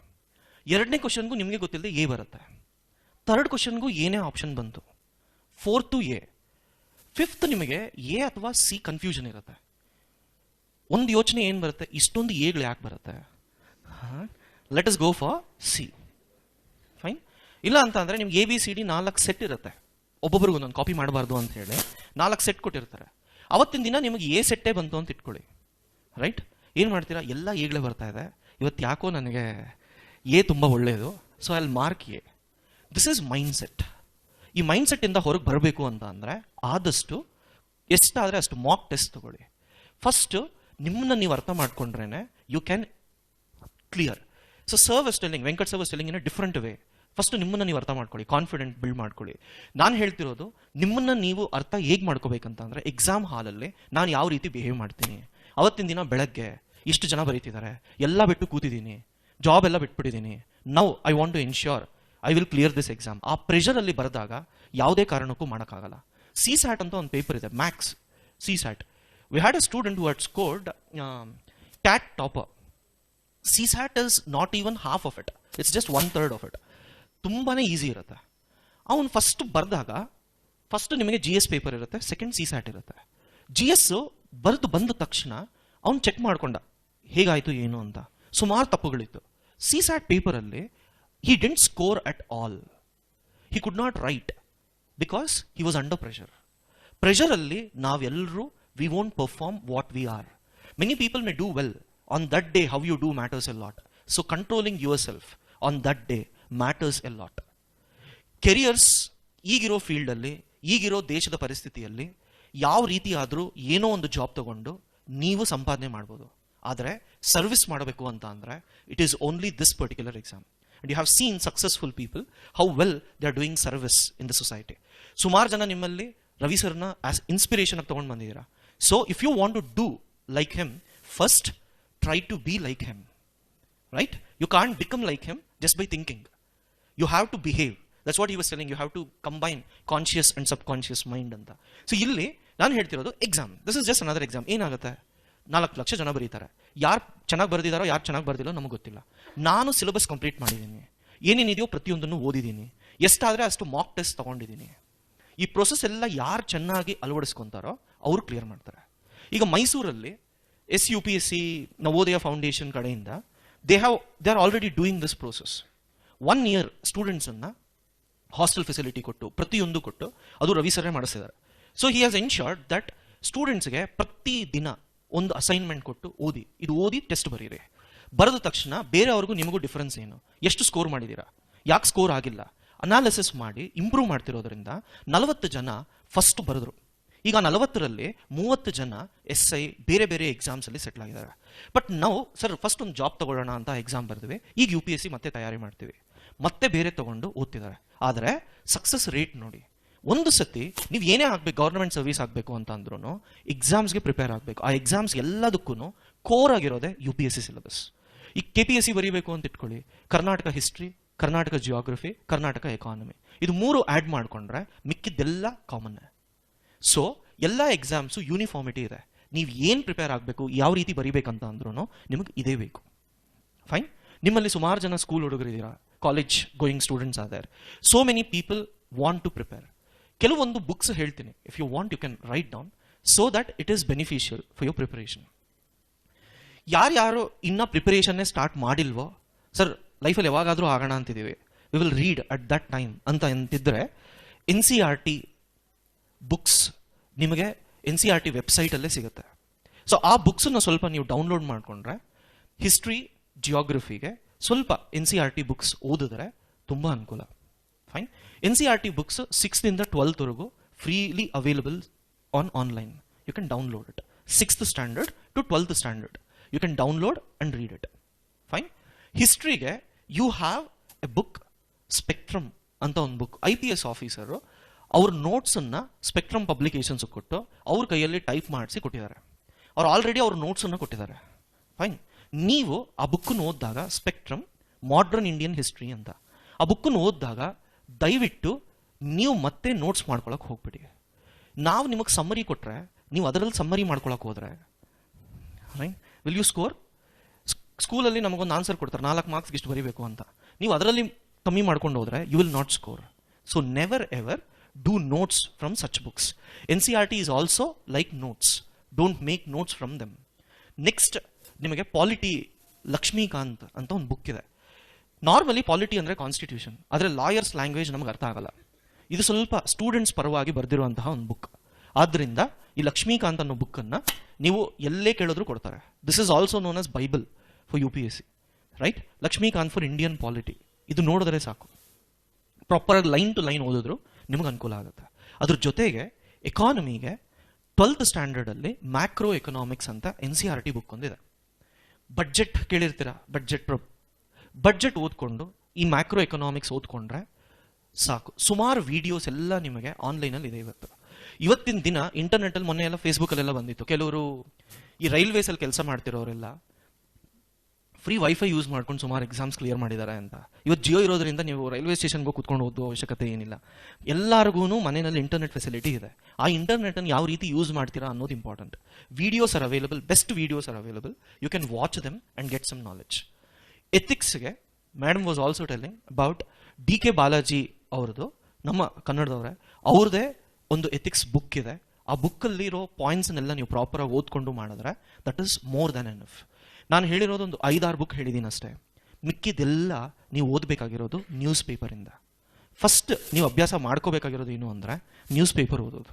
ಎರಡನೇ ಕ್ವಶನ್ಗೂ ನಿಮಗೆ ಗೊತ್ತಿಲ್ಲದೆ ಎ ಬರುತ್ತೆ, ಥರ್ಡ್ ಕ್ವಶನ್ಗೂ ಏನೇ ಆಪ್ಷನ್ ಬಂತು, ಫೋರ್ತು ಎ, ಫಿಫ್ತ್ ನಿಮಗೆ ಎ ಅಥವಾ ಸಿ ಕನ್ಫ್ಯೂಷನ್ ಇರುತ್ತೆ. ಒಂದು ಯೋಚನೆ ಏನು ಬರುತ್ತೆ, ಇಷ್ಟೊಂದು ಎಗಳು ಯಾಕೆ ಬರುತ್ತೆ, let us go for C. Fine. ಇಲ್ಲ ಅಂತ ಅಂದರೆ ನಿಮ್ಗೆ A B C D 4 set ಇರುತ್ತೆ, ಒಬ್ಬೊಬ್ರಿಗೂ ಒಂದೊಂದು ಕಾಪಿ ಮಾಡಬಾರ್ದು ಅಂತ ಹೇಳಿ 4 ಸೆಟ್ ಕೊಟ್ಟಿರ್ತಾರೆ. ಅವತ್ತಿನ ದಿನ ನಿಮಗೆ ಎ ಸೆಟ್ಟೇ ಬಂತು ಅಂತ ಇಟ್ಕೊಳ್ಳಿ, ರೈಟ್? ಏನು ಮಾಡ್ತೀರಾ, ಎಲ್ಲ ಎಗಳೇ ಬರ್ತಾ ಇದೆ, ಇವತ್ತು ಯಾಕೋ ನನಗೆ ಎ ತುಂಬ ಒಳ್ಳೆಯದು, so I will mark A. This is mind set. ಈ ಮೈಂಡ್ ಸೆಟ್ಟಿಂದ ಹೊರಗೆ ಬರಬೇಕು ಅಂತ ಅಂದರೆ ಆದಷ್ಟು ಎಷ್ಟಾದರೆ ಅಷ್ಟು ಮಾಕ್ ಟೆಸ್ಟ್ ತಗೊಳ್ಳಿ. ಫಸ್ಟ್ ನಿಮ್ಮನ್ನ ನೀವು ಅರ್ಥ ಮಾಡ್ಕೊಂಡ್ರೇನೆ you can clear. So sir was telling, Venkat sir was telling in a different way. First ನಿಮ್ಮನ್ನ ನೀವು ಅರ್ಥ ಮಾಡ್ಕೊಳ್ಳಿ, ಕಾನ್ಫಿಡೆಂಟ್ ಬಿಲ್ಡ್ ಮಾಡ್ಕೊಳ್ಳಿ. ನಾನು ಹೇಳ್ತಿರೋದು ನಿಮ್ಮನ್ನ ನೀವು ಅರ್ಥ ಹೇಗೆ ಮಾಡ್ಕೋಬೇಕಂತ ಅಂದರೆ, ಎಕ್ಸಾಮ್ ಹಾಲಲ್ಲಿ ನಾನು ಯಾವ ರೀತಿ ಬಿಹೇವ್ ಮಾಡ್ತೀನಿ, ಅವತ್ತಿನ ದಿನ ಬೆಳಗ್ಗೆ ಇಷ್ಟು ಜನ ಬರೀತಿದ್ದಾರೆ, ಎಲ್ಲ ಬಿಟ್ಟು ಕೂತಿದ್ದೀನಿ, ಜಾಬ್ ಎಲ್ಲ ಬಿಟ್ಬಿಟ್ಟಿದ್ದೀನಿ, now I want to ensure I will clear this exam. ಆ ಪ್ರೆಷರಲ್ಲಿ ಬರೆದಾಗ ಯಾವುದೇ ಕಾರಣಕ್ಕೂ ಮಾಡೋಕ್ಕಾಗಲ್ಲ. ಸಿ ಸ್ಯಾಟ್ ಅಂತ ಒಂದು ಪೇಪರ್ ಇದೆ, Max C sat. We had a student who had scored cat topper. C sat is not even half of it, it's just 1/3 of it. ತುಂಬಾ ಈಸಿ ಇರುತ್ತೆ. ಅವನು ಫಸ್ಟ್ ಬರೆದಾಗ, ಫಸ್ಟ್ ನಿಮಗೆ ಜಿ ಎಸ್ ಪೇಪರ್ ಇರುತ್ತೆ, second C sat ಇರುತ್ತೆ. G S ಬರೆದು ಬಂದ ತಕ್ಷಣ ಅವನು ಚೆಕ್ ಮಾಡ್ಕೊಂಡ ಹೇಗಾಯಿತು ಏನು ಅಂತ. ಸುಮಾರು ತಪ್ಪುಗಳಿತ್ತು. ಸಿ ಸ್ಯಾಟ್ ಪೇಪರಲ್ಲಿ he didn't score at all. He could not write because he was under pressure. Pressure alli navelleru we won't perform what we are. Many people may do well. On that day how you do matters a lot. So controlling yourself on that day matters a lot. Careers ಈಗಿರೋ ಫೀಲ್ಡಲ್ಲಿ, ಈಗಿರೋ ದೇಶದ ಪರಿಸ್ಥಿತಿಯಲ್ಲಿ ಯಾವ ರೀತಿ ಆದರೂ ಏನೋ ಒಂದು ಜಾಬ್ ತಗೊಂಡು ನೀವು ಸಂಪಾದನೆ ಮಾಡ್ಬೋದು. ಆದರೆ ಸರ್ವಿಸ್ ಮಾಡಬೇಕು ಅಂತ ಅಂದರೆ it is only this particular exam. And you have seen successful people, how well they are doing service in the society. ಸುಮಾರು ಜನ ನಿಮ್ಮಲ್ಲಿ ರವಿ ಸರ್ನ ಆಸ್ ಇನ್ಸ್ಪಿರೇಷನ್ ಆಗಿ ತೊಗೊಂಡು ಬಂದಿದ್ದೀರಾ. So if you want to do like him, first try to be like him, right? You can't become like him just by thinking. You have to behave. That's what he was telling. You have to combine conscious and subconscious mind ಅಂತ. So ಇಲ್ಲಿ ನಾನು ಹೇಳ್ತಿರೋದು exam, this is just another exam. ಏನಾಗುತ್ತೆ, 4 ಲಕ್ಷ ಜನ ಬರೀತಾರೆ. ಯಾರು ಚೆನ್ನಾಗಿ ಬರೆದಿದ್ದಾರೋ ಯಾರು ಚೆನ್ನಾಗಿ ಬರ್ದಿಲ್ಲೋ ನಮಗೆ ಗೊತ್ತಿಲ್ಲ. ನಾನು ಸಿಲೆಬಸ್ ಕಂಪ್ಲೀಟ್ ಮಾಡಿದ್ದೀನಿ, ಏನೇನಿದೆಯೋ ಪ್ರತಿಯೊಂದನ್ನು ಓದಿದ್ದೀನಿ, ಎಷ್ಟಾದರೆ ಅಷ್ಟು ಮಾಕ್ ಟೆಸ್ಟ್ ತೊಗೊಂಡಿದ್ದೀನಿ. ಈ ಪ್ರೊಸೆಸ್ ಎಲ್ಲ ಯಾರು ಚೆನ್ನಾಗಿ ಅಳವಡಿಸ್ಕೊತಾರೋ ಅವರು ಕ್ಲಿಯರ್ ಮಾಡ್ತಾರೆ. ಈಗ ಮೈಸೂರಲ್ಲಿ SUPSC ನವೋದಯ ಫೌಂಡೇಶನ್ ಕಡೆಯಿಂದ they are already doing this process. 1 year ಸ್ಟೂಡೆಂಟ್ಸನ್ನು ಹಾಸ್ಟೆಲ್ ಫೆಸಿಲಿಟಿ ಕೊಟ್ಟು, ಪ್ರತಿಯೊಂದು ಕೊಟ್ಟು, ಅದು ರವಿ ಸರೇ ಮಾಡಿಸಿದ್ದಾರೆ. So he has ensured that ಸ್ಟೂಡೆಂಟ್ಸ್ಗೆ ಪ್ರತಿ ದಿನ ಒಂದು ಅಸೈನ್ಮೆಂಟ್ ಕೊಟ್ಟು ಇದು ಓದಿ ಟೆಸ್ಟ್ ಬರೀರಿ. ಬರೆದ ತಕ್ಷಣ ಬೇರೆಯವ್ರಿಗೂ ನಿಮಗೂ ಡಿಫರೆನ್ಸ್ ಏನು, ಎಷ್ಟು ಸ್ಕೋರ್ ಮಾಡಿದ್ದೀರಾ, ಯಾಕೆ ಸ್ಕೋರ್ ಆಗಿಲ್ಲ, ಅನಾಲಿಸಿಸ್ ಮಾಡಿ ಇಂಪ್ರೂವ್ ಮಾಡ್ತಿರೋದ್ರಿಂದ 40 ಜನ ಫಸ್ಟ್ ಬರೆದ್ರು. ಈಗ 40ರಲ್ಲಿ 30 ಜನ SI ಬೇರೆ ಬೇರೆ ಎಕ್ಸಾಮ್ಸಲ್ಲಿ ಸೆಟ್ಲ್ ಆಗಿದ್ದಾರೆ. ಬಟ್ ನಾವು ಸರ್ ಫಸ್ಟ್ ಒಂದು ಜಾಬ್ ತಗೊಳ್ಳೋಣ ಅಂತ ಎಕ್ಸಾಮ್ ಬರ್ತೀವಿ, ಈಗ UPSC ಮತ್ತೆ ತಯಾರಿ ಮಾಡ್ತೀವಿ, ಮತ್ತೆ ಬೇರೆ ತಗೊಂಡು ಓದ್ತಿದ್ದಾರೆ. ಆದರೆ ಸಕ್ಸಸ್ ರೇಟ್ ನೋಡಿ, ಒಂದು ಸತಿ ನೀವು ಏನೇ ಆಗಬೇಕು, ಗೌರ್ಮೆಂಟ್ ಸರ್ವಿಸ್ ಆಗಬೇಕು ಅಂತ ಅಂದ್ರೂ ಎಕ್ಸಾಮ್ಸ್ಗೆ ಪ್ರಿಪೇರ್ ಆಗಬೇಕು. ಆ ಎಕ್ಸಾಮ್ಸ್ ಎಲ್ಲದಕ್ಕೂ ಕೋರ್ ಆಗಿರೋದೆ UPSC ಸಿಲೆಬಸ್. ಈಗ KPSC ಬರೀಬೇಕು ಅಂತ ಇಟ್ಕೊಳ್ಳಿ, Karnataka history, Karnataka geography, Karnataka economy, ಇದು 3 ಆ್ಯಡ್ ಮಾಡಿಕೊಂಡ್ರೆ ಮಿಕ್ಕಿದ್ದೆಲ್ಲ ಕಾಮನ್ನೇ. ಸೊ ಎಲ್ಲ ಎಕ್ಸಾಮ್ಸು ಯೂನಿಫಾರ್ಮಿಟಿ ಇದೆ. ನೀವು ಏನು ಪ್ರಿಪೇರ್ ಆಗಬೇಕು, ಯಾವ ರೀತಿ ಬರೀಬೇಕಂತ ಅಂದ್ರೂ ನಿಮಗೆ ಇದೇ ಬೇಕು. ಫೈನ್. ನಿಮ್ಮಲ್ಲಿ ಸುಮಾರು ಜನ ಸ್ಕೂಲ್ ಹುಡುಗರಿದ್ದೀರಾ, college going students are. So many people want to prepare. ಕೆಲವೊಂದು ಬುಕ್ಸ್ ಹೇಳ್ತೀನಿ, if you want you can write down so that it is beneficial for your preparation. ಯಾರ್ಯಾರು ಇನ್ನೂ ಪ್ರಿಪರೇಷನ್ನೇ ಸ್ಟಾರ್ಟ್ ಮಾಡಿಲ್ವೋ, ಸರ್ ಲೈಫಲ್ಲಿ ಯಾವಾಗಾದರೂ ಆಗೋಣ ಅಂತಿದ್ದೀವಿ, we will read at that time ಅಂತ ಅಂತಿದ್ರೆ NCERT ಬುಕ್ಸ್ ನಿಮಗೆ NCERT ವೆಬ್ಸೈಟಲ್ಲೇ ಸಿಗುತ್ತೆ. ಸೊ ಆ ಬುಕ್ಸನ್ನು ಸ್ವಲ್ಪ ನೀವು ಡೌನ್ಲೋಡ್ ಮಾಡಿಕೊಂಡ್ರೆ ಹಿಸ್ಟ್ರಿ, ಜಿಯೋಗ್ರಫಿಗೆ ಸ್ವಲ್ಪ NCERT ಬುಕ್ಸ್ ಓದಿದ್ರೆ ತುಂಬ ಅನುಕೂಲ. ಫೈನ್. NCERT ಬುಕ್ಸ್ 6th ಇಂದ 12th ವರೆಗೂ freely available online. You can download it. 6th standard to 12th standard you can download and read it. Fine. ಹಿಸ್ಟ್ರಿಗೆ you have a book, spectrum ಅಂತ ಒಂದು book. IPS officer ಅವ್ರ ನೋಟ್ಸನ್ನು spectrum publications ಕೊಟ್ಟು ಅವ್ರ ಕೈಯಲ್ಲಿ type ಮಾಡಿಸಿ ಕೊಟ್ಟಿದ್ದಾರೆ. ಅವ್ರು ಆಲ್ರೆಡಿ ಅವ್ರ ನೋಟ್ಸನ್ನು ಕೊಟ್ಟಿದ್ದಾರೆ. ಫೈನ್. ನೀವು ಆ ಬುಕ್ಕನ್ನು ಓದಿದಾಗ, ಸ್ಪೆಕ್ಟ್ರಮ್ ಮಾಡರ್ನ್ ಇಂಡಿಯನ್ ಹಿಸ್ಟ್ರಿ ಅಂತ, ಆ ಬುಕ್ಕನ್ನು ಓದಿದಾಗ ದಯವಿಟ್ಟು ನೀವು ಮತ್ತೆ ನೋಟ್ಸ್ ಮಾಡ್ಕೊಳಕ್ಕೆ ಹೋಗ್ಬಿಡಿ. ನಾವು ನಿಮಗೆ ಸಮ್ಮರಿ ಕೊಟ್ಟರೆ ನೀವು ಅದರಲ್ಲಿ ಸಮ್ಮರಿ ಮಾಡ್ಕೊಳಕ್ಕೆ ಹೋದರೆ ವಿಲ್ ಯು ಸ್ಕೋರ್? ಸ್ಕೂಲಲ್ಲಿ ನಮಗೊಂದು ಆನ್ಸರ್ ಕೊಡ್ತಾರೆ 4 ಮಾರ್ಕ್ಸ್ಗೆ ಇಷ್ಟು ಬರೀಬೇಕು ಅಂತ. ನೀವು ಅದರಲ್ಲಿ ಕಮ್ಮಿ ಮಾಡ್ಕೊಂಡು ಹೋದ್ರೆ you will not score. So never ever do notes from such books. NCERT is also like notes. Don't make notes from them. Next ನಿಮಗೆ ಪಾಲಿಟಿ ಲಕ್ಷ್ಮೀಕಾಂತ್ ಅಂತ ಒಂದು ಬುಕ್ ಇದೆ. ನಾರ್ಮಲಿ ಪಾಲಿಟಿ ಅಂದರೆ ಕಾನ್ಸ್ಟಿಟ್ಯೂಷನ್, ಆದರೆ ಲಾಯರ್ಸ್ ಲ್ಯಾಂಗ್ವೇಜ್ ನಮಗೆ ಅರ್ಥ ಆಗಲ್ಲ. ಇದು ಸ್ವಲ್ಪ ಸ್ಟೂಡೆಂಟ್ಸ್ ಪರವಾಗಿ ಬರೆದಿರುವಂತಹ ಒಂದು ಬುಕ್. ಆದ್ದರಿಂದ ಈ ಲಕ್ಷ್ಮೀಕಾಂತ್ ಅನ್ನೋ ಬುಕ್ಕನ್ನು ನೀವು ಎಲ್ಲೇ ಕೇಳಿದ್ರು ಕೊಡ್ತಾರೆ. This is also known as Bible for UPSC, right? Lakshmikant for Indian polity. ಇದು ನೋಡಿದ್ರೆ ಸಾಕು, ಪ್ರಾಪರ್ ಲೈನ್ ಟು ಲೈನ್ ಓದಿದ್ರು ನಿಮಗೆ ಅನುಕೂಲ ಆಗುತ್ತೆ. ಅದ್ರ ಜೊತೆಗೆ ಎಕಾನಮಿಗೆ 12th ಸ್ಟ್ಯಾಂಡರ್ಡಲ್ಲಿ ಮ್ಯಾಕ್ರೋ ಎಕನಾಮಿಕ್ಸ್ ಅಂತ NCERT ಬುಕ್ ಒಂದಿದೆ. ಬಡ್ಜೆಟ್ ಕೇಳಿರ್ತೀರಾ, ಬಡ್ಜೆಟ್ ಓದ್ಕೊಂಡು ಈ ಮ್ಯಾಕ್ರೋ ಎಕನಾಮಿಕ್ಸ್ ಓದ್ಕೊಂಡ್ರೆ ಸಾಕು. ಸುಮಾರು ವಿಡಿಯೋಸ್ ಎಲ್ಲ ನಿಮಗೆ ಆನ್ಲೈನಲ್ಲಿ ಇದೆ. ಇವತ್ತಿನ ದಿನ ಇಂಟರ್ನೆಟಲ್ಲಿ, ಮೊನ್ನೆ ಎಲ್ಲ ಫೇಸ್ಬುಕ್ಕಲ್ಲೆಲ್ಲ ಬಂದಿತ್ತು, ಕೆಲವರು ಈ ರೈಲ್ವೇಸಲ್ಲಿ ಕೆಲಸ ಮಾಡ್ತಿರೋರೆಲ್ಲ ಫ್ರೀ ವೈಫೈ ಯೂಸ್ ಮಾಡ್ಕೊಂಡು ಸುಮಾರು ಎಕ್ಸಾಮ್ಸ್ ಕ್ಲಿಯರ್ ಮಾಡಿದ್ದಾರೆ ಅಂತ. ಇವತ್ತು ಜಿಯೋ ಇರೋದ್ರಿಂದ ನೀವು ರೈಲ್ವೆ ಸ್ಟೇಷನ್ಗೆ ಕೂತ್ಕೊಂಡು ಓದೋ ಅವಶ್ಯಕತೆ ಏನಿಲ್ಲ. ಎಲ್ಲರಿಗೂ ಮನೆಯಲ್ಲಿ ಇಂಟರ್ನೆಟ್ ಫೆಸಿಲಿಟಿ ಇದೆ. ಆ ಇಂಟರ್ನೆಟನ್ನು ಯಾವ ರೀತಿ ಯೂಸ್ ಮಾಡ್ತೀರಾ ಅನ್ನೋದು important. Videos are available, best videos are available. You can watch them and get some knowledge. ಎಥಿಕ್ಸ್ಗೆ madam was also telling about DK Balaji ಅವ್ರದ್ದು, ನಮ್ಮ ಕನ್ನಡದವರೇ, ಅವ್ರದ್ದೇ ಒಂದು ಎಥಿಕ್ಸ್ ಬುಕ್ ಇದೆ. ಆ ಬುಕ್ಕಲ್ಲಿರೋ ಪಾಯಿಂಟ್ಸ್ನೆಲ್ಲ ನೀವು ಪ್ರಾಪರಾಗಿ ಓದ್ಕೊಂಡು ಮಾಡಿದ್ರೆ that is more than enough. ನಾನು ಹೇಳಿರೋದು ಒಂದು 5-6 ಬುಕ್ ಹೇಳಿದ್ದೀನಿ ಅಷ್ಟೇ. ಮಿಕ್ಕಿದೆಲ್ಲ ನೀವು ಓದಬೇಕಾಗಿರೋದು ನ್ಯೂಸ್ ಪೇಪರಿಂದ. ಫಸ್ಟ್ ನೀವು ಅಭ್ಯಾಸ ಮಾಡ್ಕೋಬೇಕಾಗಿರೋದು ಏನು ಅಂದರೆ ನ್ಯೂಸ್ ಪೇಪರ್ ಓದೋದು.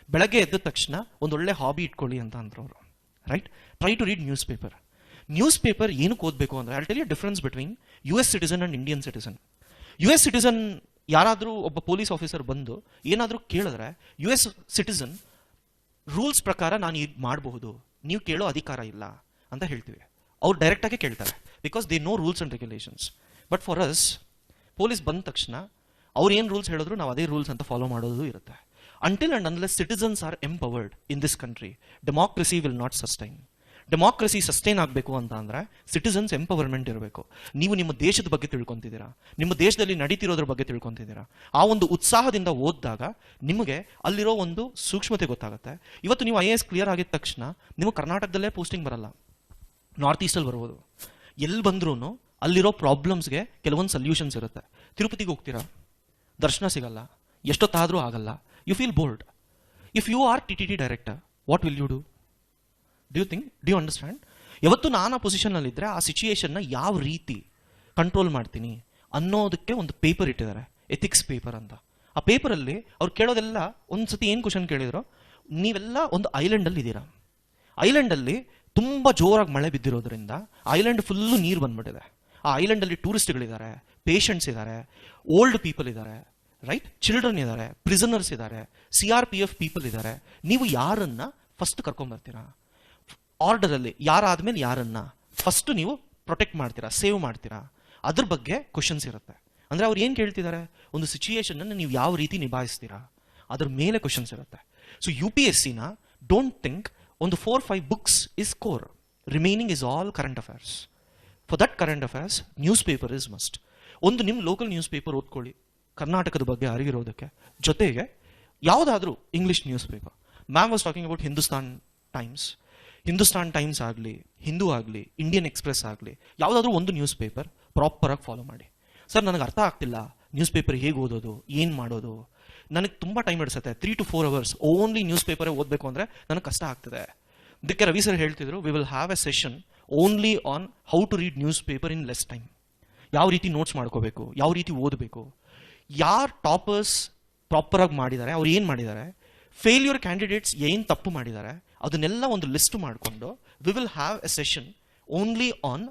ಬೆಳಗ್ಗೆ ಎದ್ದ ತಕ್ಷಣ ಒಂದೊಳ್ಳೆ ಹಾಬಿ ಇಟ್ಕೊಳ್ಳಿ ಅಂತ ಅಂದ್ರು ಅವರು, right? Try to read news paper. Newspaper ಏನಕ್ಕೆ ಓದಬೇಕು ಅಂದರೆ I tell you difference between US citizen and Indian citizen. US citizen ಯಾರಾದರೂ ಒಬ್ಬ ಪೊಲೀಸ್ ಆಫೀಸರ್ ಬಂದು ಏನಾದರೂ ಕೇಳಿದ್ರೆ US ಸಿಟಿಸನ್ ರೂಲ್ಸ್ ಪ್ರಕಾರ ನಾನು ಇದು ಮಾಡಬಹುದು, ನೀವು ಕೇಳೋ ಅಧಿಕಾರ ಇಲ್ಲ ಅಂತ ಹೇಳ್ತೀವಿ. ಅವ್ರು ಡೈರೆಕ್ಟಾಗಿ ಕೇಳ್ತಾರೆ, because they know rules and regulations. But for us, police ಬಂದ ತಕ್ಷಣ ಅವ್ರು ಏನು ರೂಲ್ಸ್ ಹೇಳಿದ್ರು ನಾವು ಅದೇ ರೂಲ್ಸ್ ಅಂತ ಫಾಲೋ ಮಾಡೋದು ಇರುತ್ತೆ. Until and unless citizens are empowered in this country, democracy will not sustain. Democracy sustain ಆಗಬೇಕು ಅಂತ ಅಂದರೆ ಸಿಟಿಸನ್ಸ್ ಎಂಪವರ್ಮೆಂಟ್ ಇರಬೇಕು. ನೀವು ನಿಮ್ಮ ದೇಶದ ಬಗ್ಗೆ ತಿಳ್ಕೊತಿದ್ದೀರಾ, ನಿಮ್ಮ ದೇಶದಲ್ಲಿ ನಡೀತಿರೋದ್ರ ಬಗ್ಗೆ ತಿಳ್ಕೊತಿದ್ದೀರಾ. ಆ ಒಂದು ಉತ್ಸಾಹದಿಂದ ಓದಿದಾಗ ನಿಮಗೆ ಅಲ್ಲಿರೋ ಒಂದು ಸೂಕ್ಷ್ಮತೆ ಗೊತ್ತಾಗುತ್ತೆ. ಇವತ್ತು ನೀವು IAS ಕ್ಲಿಯರ್ ಆಗಿದ ತಕ್ಷಣ ನೀವು ಕರ್ನಾಟಕದಲ್ಲೇ ಪೋಸ್ಟಿಂಗ್ ಬರಲ್ಲ, ನಾರ್ತ್ ಈಸ್ಟಲ್ಲಿ ಬರ್ಬೋದು. ಎಲ್ಲಿ ಬಂದ್ರೂ ಅಲ್ಲಿರೋ ಪ್ರಾಬ್ಲಮ್ಸ್ಗೆ ಕೆಲವೊಂದು ಸೊಲ್ಯೂಷನ್ಸ್ ಇರುತ್ತೆ. ತಿರುಪತಿಗೆ ಹೋಗ್ತೀರಾ, ದರ್ಶನ ಸಿಗಲ್ಲ, ಎಷ್ಟೊತ್ತಾದರೂ ಆಗಲ್ಲ, you feel bored. If you are TTT director, what will you do? Do you understand? ಯಾವತ್ತು ನಾನು ಆ ಪೊಸಿಷನ್ನಲ್ಲಿದ್ದರೆ ಆ ಸಿಚುಯೇಷನ್ನ ಯಾವ ರೀತಿ ಕಂಟ್ರೋಲ್ ಮಾಡ್ತೀನಿ ಅನ್ನೋದಕ್ಕೆ ಒಂದು ಪೇಪರ್ ಇಟ್ಟಿದ್ದಾರೆ, ಎಥಿಕ್ಸ್ ಪೇಪರ್ ಅಂತ. ಆ ಪೇಪರಲ್ಲಿ ಅವ್ರು ಕೇಳೋದೆಲ್ಲ, ಒಂದು ಸತಿ ಏನು ಕ್ವಶನ್ ಕೇಳಿದ್ರು, ನೀವೆಲ್ಲ ಒಂದು ಐಲ್ಯಾಂಡಲ್ಲಿ ಇದ್ದೀರಾ, ಐಲ್ಯಾಂಡಲ್ಲಿ ತುಂಬ ಜೋರಾಗಿ ಮಳೆ ಬಿದ್ದಿರೋದ್ರಿಂದ ಐಲ್ಯಾಂಡ್ ಫುಲ್ಲು ನೀರು ಬಂದ್ಬಿಟ್ಟಿದೆ. ಆ ಐಲ್ಯಾಂಡಲ್ಲಿ ಟೂರಿಸ್ಟ್ಗಳಿದ್ದಾರೆ, ಪೇಷಂಟ್ಸ್ ಇದ್ದಾರೆ, ಓಲ್ಡ್ ಪೀಪಲ್ ಇದ್ದಾರೆ, ರೈಟ್? ಚಿಲ್ಡ್ರನ್ ಇದ್ದಾರೆ, ಪ್ರಿಸನರ್ಸ್ ಇದ್ದಾರೆ, CRPF ಪೀಪಲ್ ಇದ್ದಾರೆ. ನೀವು ಯಾರನ್ನ ಫಸ್ಟ್ ಕರ್ಕೊಂಬರ್ತೀರಾ? ಆರ್ಡರಲ್ಲಿ ಯಾರಾದ್ಮೇಲೆ ಯಾರನ್ನ ಫಸ್ಟ್ ನೀವು ಪ್ರೊಟೆಕ್ಟ್ ಮಾಡ್ತೀರಾ, ಸೇವ್ ಮಾಡ್ತೀರಾ? ಅದ್ರ ಬಗ್ಗೆ ಕ್ವಶನ್ಸ್ ಇರುತ್ತೆ. ಅಂದರೆ ಅವ್ರು ಏನು ಕೇಳ್ತಿದ್ದಾರೆ, ಒಂದು ಸಿಚುಯೇಷನ್ನ ನೀವು ಯಾವ ರೀತಿ ನಿಭಾಯಿಸ್ತೀರಾ, ಅದ್ರ ಮೇಲೆ ಕ್ವಶನ್ಸ್ ಇರುತ್ತೆ. ಸೊ UPSCನ ಡೋಂಟ್ ಥಿಂಕ್ ಒಂದು 4-5 books is core, remaining is all current affairs. For that current affairs news paper is must. ಒಂದು ನಿಮ್ಮ ಲೋಕಲ್ ನ್ಯೂಸ್ ಪೇಪರ್ ಓದ್ಕೊಳ್ಳಿ, ಕರ್ನಾಟಕದ ಬಗ್ಗೆ ಅರಿವಿರೋದಕ್ಕೆ. ಜೊತೆಗೆ ಯಾವುದಾದ್ರೂ English news paper. Ma'am was talking about Hindustan times ಆಗಲಿ, ಹಿಂದೂ ಆಗಲಿ, ಇಂಡಿಯನ್ ಎಕ್ಸ್ಪ್ರೆಸ್ ಆಗಲಿ, ಯಾವುದಾದ್ರೂ ಒಂದು ನ್ಯೂಸ್ ಪೇಪರ್ ಪ್ರಾಪರಾಗಿ ಫಾಲೋ ಮಾಡಿ. ಸರ್ ನನಗೆ ಅರ್ಥ ಆಗ್ತಿಲ್ಲ, ನ್ಯೂಸ್ ಪೇಪರ್ ಹೇಗೆ ಓದೋದು, ಏನು ಮಾಡೋದು, ನನಗೆ ತುಂಬ ಟೈಮ್ ಹಿಡಿಸುತ್ತೆ, 3 to 4 hours ಓನ್ಲಿ ನ್ಯೂಸ್ ಪೇಪರೇ ಓದಬೇಕು ಅಂದರೆ ನನಗೆ ಕಷ್ಟ ಆಗ್ತದೆ. ಅದಕ್ಕೆ ರವಿ ಸರ್ ಹೇಳ್ತಿದ್ರು, we will have a session only on how to read news paper in less time. ಯಾವ ರೀತಿ ನೋಟ್ಸ್ ಮಾಡ್ಕೋಬೇಕು, ಯಾವ ರೀತಿ ಓದಬೇಕು, ಯಾರು ಟಾಪರ್ಸ್ ಪ್ರಾಪರಾಗಿ ಮಾಡಿದ್ದಾರೆ, ಅವ್ರು ಏನು ಮಾಡಿದ್ದಾರೆ, ಫೇಲ್ಯೂರ್ ಕ್ಯಾಂಡಿಡೇಟ್ಸ್ ಏನು ತಪ್ಪು ಮಾಡಿದ್ದಾರೆ, ಅದನ್ನೆಲ್ಲ ಒಂದು ಲಿಸ್ಟ್ ಮಾಡಿಕೊಂಡು V will have a session only on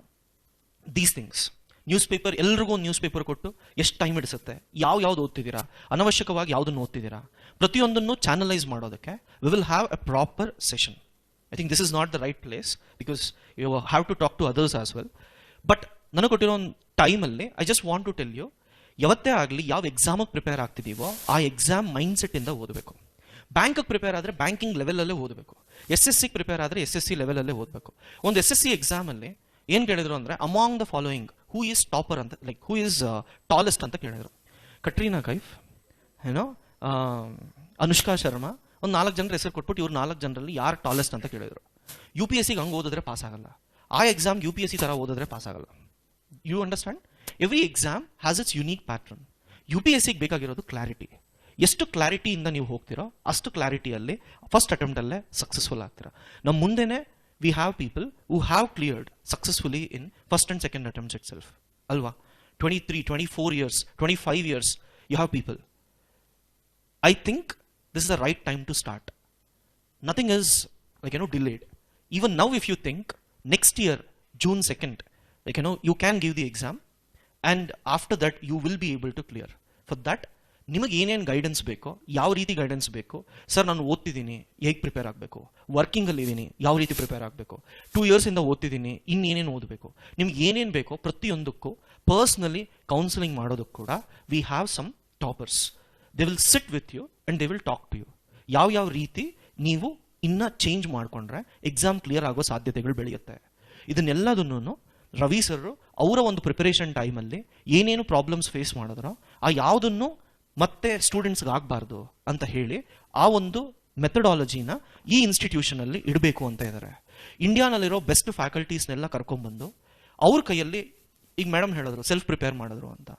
these things. News paper, ಎಲ್ರಿಗೂ ಒಂದು ನ್ಯೂಸ್ ಪೇಪರ್ ಕೊಟ್ಟು ಎಷ್ಟು ಟೈಮ್ ಹಿಡಿಸುತ್ತೆ, ಯಾವ್ದು ಓದ್ತಿದ್ದೀರಾ, ಅನವಶ್ಯಕವಾಗಿ ಯಾವುದನ್ನು ಓದ್ತಿದ್ದೀರಾ, ಪ್ರತಿಯೊಂದನ್ನು ಚಾನಲೈಸ್ ಮಾಡೋದಕ್ಕೆ we will have a proper session. I think this is not the right place because you have to talk to others as well. But ನನಗೆ ಕೊಟ್ಟಿರೋ ಒಂದು ಟೈಮಲ್ಲಿ I just want to tell you, ಯಾವತ್ತೇ ಆಗಲಿ ಯಾವ ಎಕ್ಸಾಮಿಗೆ prepare ಆಗ್ತಿದ್ದೀವೋ ಆ exam ಮೈಂಡ್ಸೆಟ್ಟಿಂದ ಓದಬೇಕು. ಬ್ಯಾಂಕಿಗೆ ಪ್ರಿಪೇರ್ ಆದರೆ ಬ್ಯಾಂಕಿಂಗ್ ಲೆವೆಲಲ್ಲೇ ಓದಬೇಕು, SSCಗೆ ಪ್ರಿಪೇರ್ ಆದರೆ SSC ಲೆವೆಲಲ್ಲೇ ಓದಬೇಕು. ಒಂದು SSC ಎಕ್ಸಾಮಲ್ಲಿ ಏನು ಕೇಳಿದ್ರು ಅಂದರೆ, among the following who is topper ಅಂತ, ಲೈಕ್ ಹೂ ಈಸ್ ಟಾಲೆಸ್ಟ್ ಅಂತ ಕೇಳಿದ್ರು. ಕಟ್ರೀನಾ ಕೈಫ್, ಏನೋ ಅನುಷ್ಕಾ ಶರ್ಮಾ, ಒಂದು 4 ಜನರ ಹೆಸರು ಕೊಟ್ಬಿಟ್ಟು ಇವ್ರು 4 ಜನರಲ್ಲಿ ಯಾರು ಟಾಲೆಸ್ಟ್ ಅಂತ ಕೇಳಿದ್ರು. UPSCಗೆ ಹಂಗೆ ಓದಿದ್ರೆ ಪಾಸ್ ಆಗಲ್ಲ. ಆ ಎಕ್ಸಾಮ್ UPSC ಥರ ಓದಿದ್ರೆ ಪಾಸ್ ಆಗಲ್ಲ. You understand? Every exam has its unique pattern. UPSCಗೆ ಬೇಕಾಗಿರೋದು ಕ್ಲಾರಿಟಿ. ಎಷ್ಟು ಕ್ಲಾರಿಟಿಯಿಂದ ನೀವು ಹೋಗ್ತೀರೋ ಅಷ್ಟು ಕ್ಲಾರಿಟಿಯಲ್ಲಿ ಫಸ್ಟ್ ಅಟೆಂಪ್ಟಲ್ಲೇ ಸಕ್ಸಸ್ಫುಲ್ ಆಗ್ತೀರಾ. ನಮ್ಮ ಮುಂದೆನೇ we have people who have cleared successfully in first and second attempts ಇಟ್ ಸೆಲ್ಫ್ ಅಲ್ವಾ? 23, 24 years, 25 years, you have people. I think this is the right time to start. Nothing is delayed. Even now if you think, next year, June 2nd, you can give the exam and after that you will be able to clear. For that, ನಿಮಗೆ ಏನೇನು guidance ಬೇಕೋ, ಯಾವ ರೀತಿ guidance ಬೇಕು, sir ನಾನು ಓದ್ತಿದ್ದೀನಿ ಹೇಗೆ prepare ಆಗಬೇಕು, ವರ್ಕಿಂಗಲ್ಲಿ ಇದ್ದೀನಿ ಯಾವ ರೀತಿ ಪ್ರಿಪೇರ್ ಆಗಬೇಕು, 2 yearsಯಿಂದ ಓದ್ತಿದ್ದೀನಿ ಇನ್ನೇನೇನು ಓದಬೇಕು, ನಿಮ್ಗೆ ಏನೇನು ಬೇಕೋ ಪ್ರತಿಯೊಂದಕ್ಕೂ ಪರ್ಸ್ನಲಿ ಕೌನ್ಸಿಲಿಂಗ್ ಮಾಡೋದಕ್ಕೆ ಕೂಡ we have some toppers. They will sit with you and they will talk to you. ಯಾವ ರೀತಿ ನೀವು ಇನ್ನೂ ಚೇಂಜ್ ಮಾಡಿಕೊಂಡ್ರೆ ಎಕ್ಸಾಮ್ ಕ್ಲಿಯರ್ ಆಗೋ ಸಾಧ್ಯತೆಗಳು ಬೆಳೆಯುತ್ತೆ. ಇದನ್ನೆಲ್ಲದನ್ನು ರವಿ ಸರ್ ಅವರ ಒಂದು ಪ್ರಿಪರೇಷನ್ ಟೈಮಲ್ಲಿ ಏನೇನು ಪ್ರಾಬ್ಲಮ್ಸ್ ಫೇಸ್ ಮಾಡಿದ್ರೋ ಆ ಯಾವುದನ್ನು ಮತ್ತೆ ಸ್ಟೂಡೆಂಟ್ಸ್ಗೆ ಆಗಬಾರ್ದು ಅಂತ ಹೇಳಿ ಆ ಒಂದು ಮೆಥಡಾಲಜಿನ ಈ ಇನ್ಸ್ಟಿಟ್ಯೂಷನಲ್ಲಿ ಇಡಬೇಕು ಅಂತ ಇದ್ದಾರೆ. ಇಂಡಿಯಾನಲ್ಲಿರೋ ಬೆಸ್ಟ್ ಫ್ಯಾಕಲ್ಟೀಸ್ನೆಲ್ಲ ಕರ್ಕೊಂಡ್ಬಂದು ಅವ್ರ ಕೈಯಲ್ಲಿ, ಈಗ ಮೇಡಮ್ ಹೇಳಿದ್ರು ಸೆಲ್ಫ್ ಪ್ರಿಪೇರ್ ಮಾಡಿದ್ರು ಅಂತ.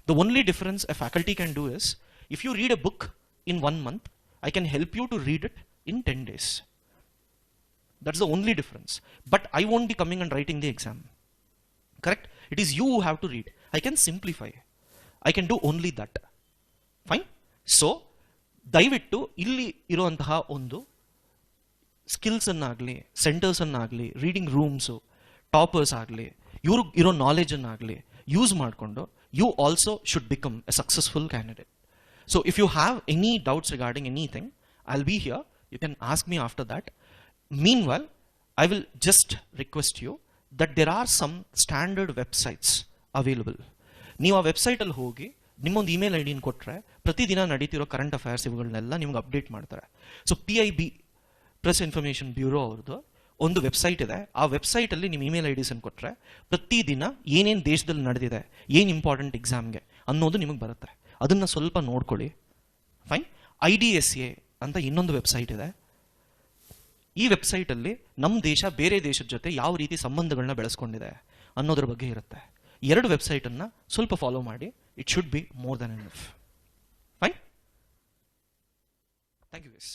The only difference a faculty can do is, if you read a book in 1 month, I can help you to read it in 10 days. That's the only difference. But I won't be coming and writing the exam. Correct? It is you who have to read. I can simplify. I can do only that. Fine. So ದಯವಿಟ್ಟು ಇಲ್ಲಿ ಇರುವಂತಹ ಒಂದು skills ಅನ್ನಾಗಲಿ, centres ಅನ್ನಾಗಲಿ, reading rooms, toppers ಆಗಲಿ, ಇವ್ರಿಗೆ ಇರೋ knowledge ಅನ್ನಾಗಲಿ ಯೂಸ್ ಮಾಡಿಕೊಂಡು you also should become a successful candidate. So if you have any doubts regarding anything, I will be here. You can ask me after that. Meanwhile, I will just request you that there are some standard websites available. ನೀವು ಆ ವೆಬ್ಸೈಟಲ್ಲಿ ಹೋಗಿ ನಿಮ್ಮೊಂದು email I ಡಿನ ಕೊಟ್ಟರೆ ಪ್ರತಿದಿನ ನಡೀತಿರೋ current affairs ಇವುಗಳನ್ನೆಲ್ಲ ನಿಮ್ಗೆ update ಮಾಡ್ತಾರೆ. So PIB press information bureau ಅವ್ರದ್ದು ಒಂದು ವೆಬ್ಸೈಟ್ ಇದೆ. ಆ ವೆಬ್ಸೈಟಲ್ಲಿ ನಿಮ್ಮ ಇಮೇಲ್ IDs ಅನ್ನು ಕೊಟ್ಟರೆ ಪ್ರತಿದಿನ ಏನೇನು ದೇಶದಲ್ಲಿ ನಡೆದಿದೆ, ಏನು ಇಂಪಾರ್ಟೆಂಟ್ ಎಕ್ಸಾಮ್ಗೆ ಅನ್ನೋದು ನಿಮಗೆ ಬರುತ್ತೆ. ಅದನ್ನು ಸ್ವಲ್ಪ ನೋಡ್ಕೊಳ್ಳಿ. ಫೈನ್. IDSA ಅಂತ ಇನ್ನೊಂದು ವೆಬ್ಸೈಟ್ ಇದೆ. ಈ ವೆಬ್ಸೈಟಲ್ಲಿ ನಮ್ಮ ದೇಶ ಬೇರೆ ದೇಶದ ಜೊತೆ ಯಾವ ರೀತಿ ಸಂಬಂಧಗಳನ್ನ ಬೆಳೆಸ್ಕೊಂಡಿದೆ ಅನ್ನೋದ್ರ ಬಗ್ಗೆ ಇರುತ್ತೆ. 2 ವೆಬ್ಸೈಟನ್ನು ಸ್ವಲ್ಪ ಫಾಲೋ ಮಾಡಿ. It should be more than enough. Fine. Thank you guys.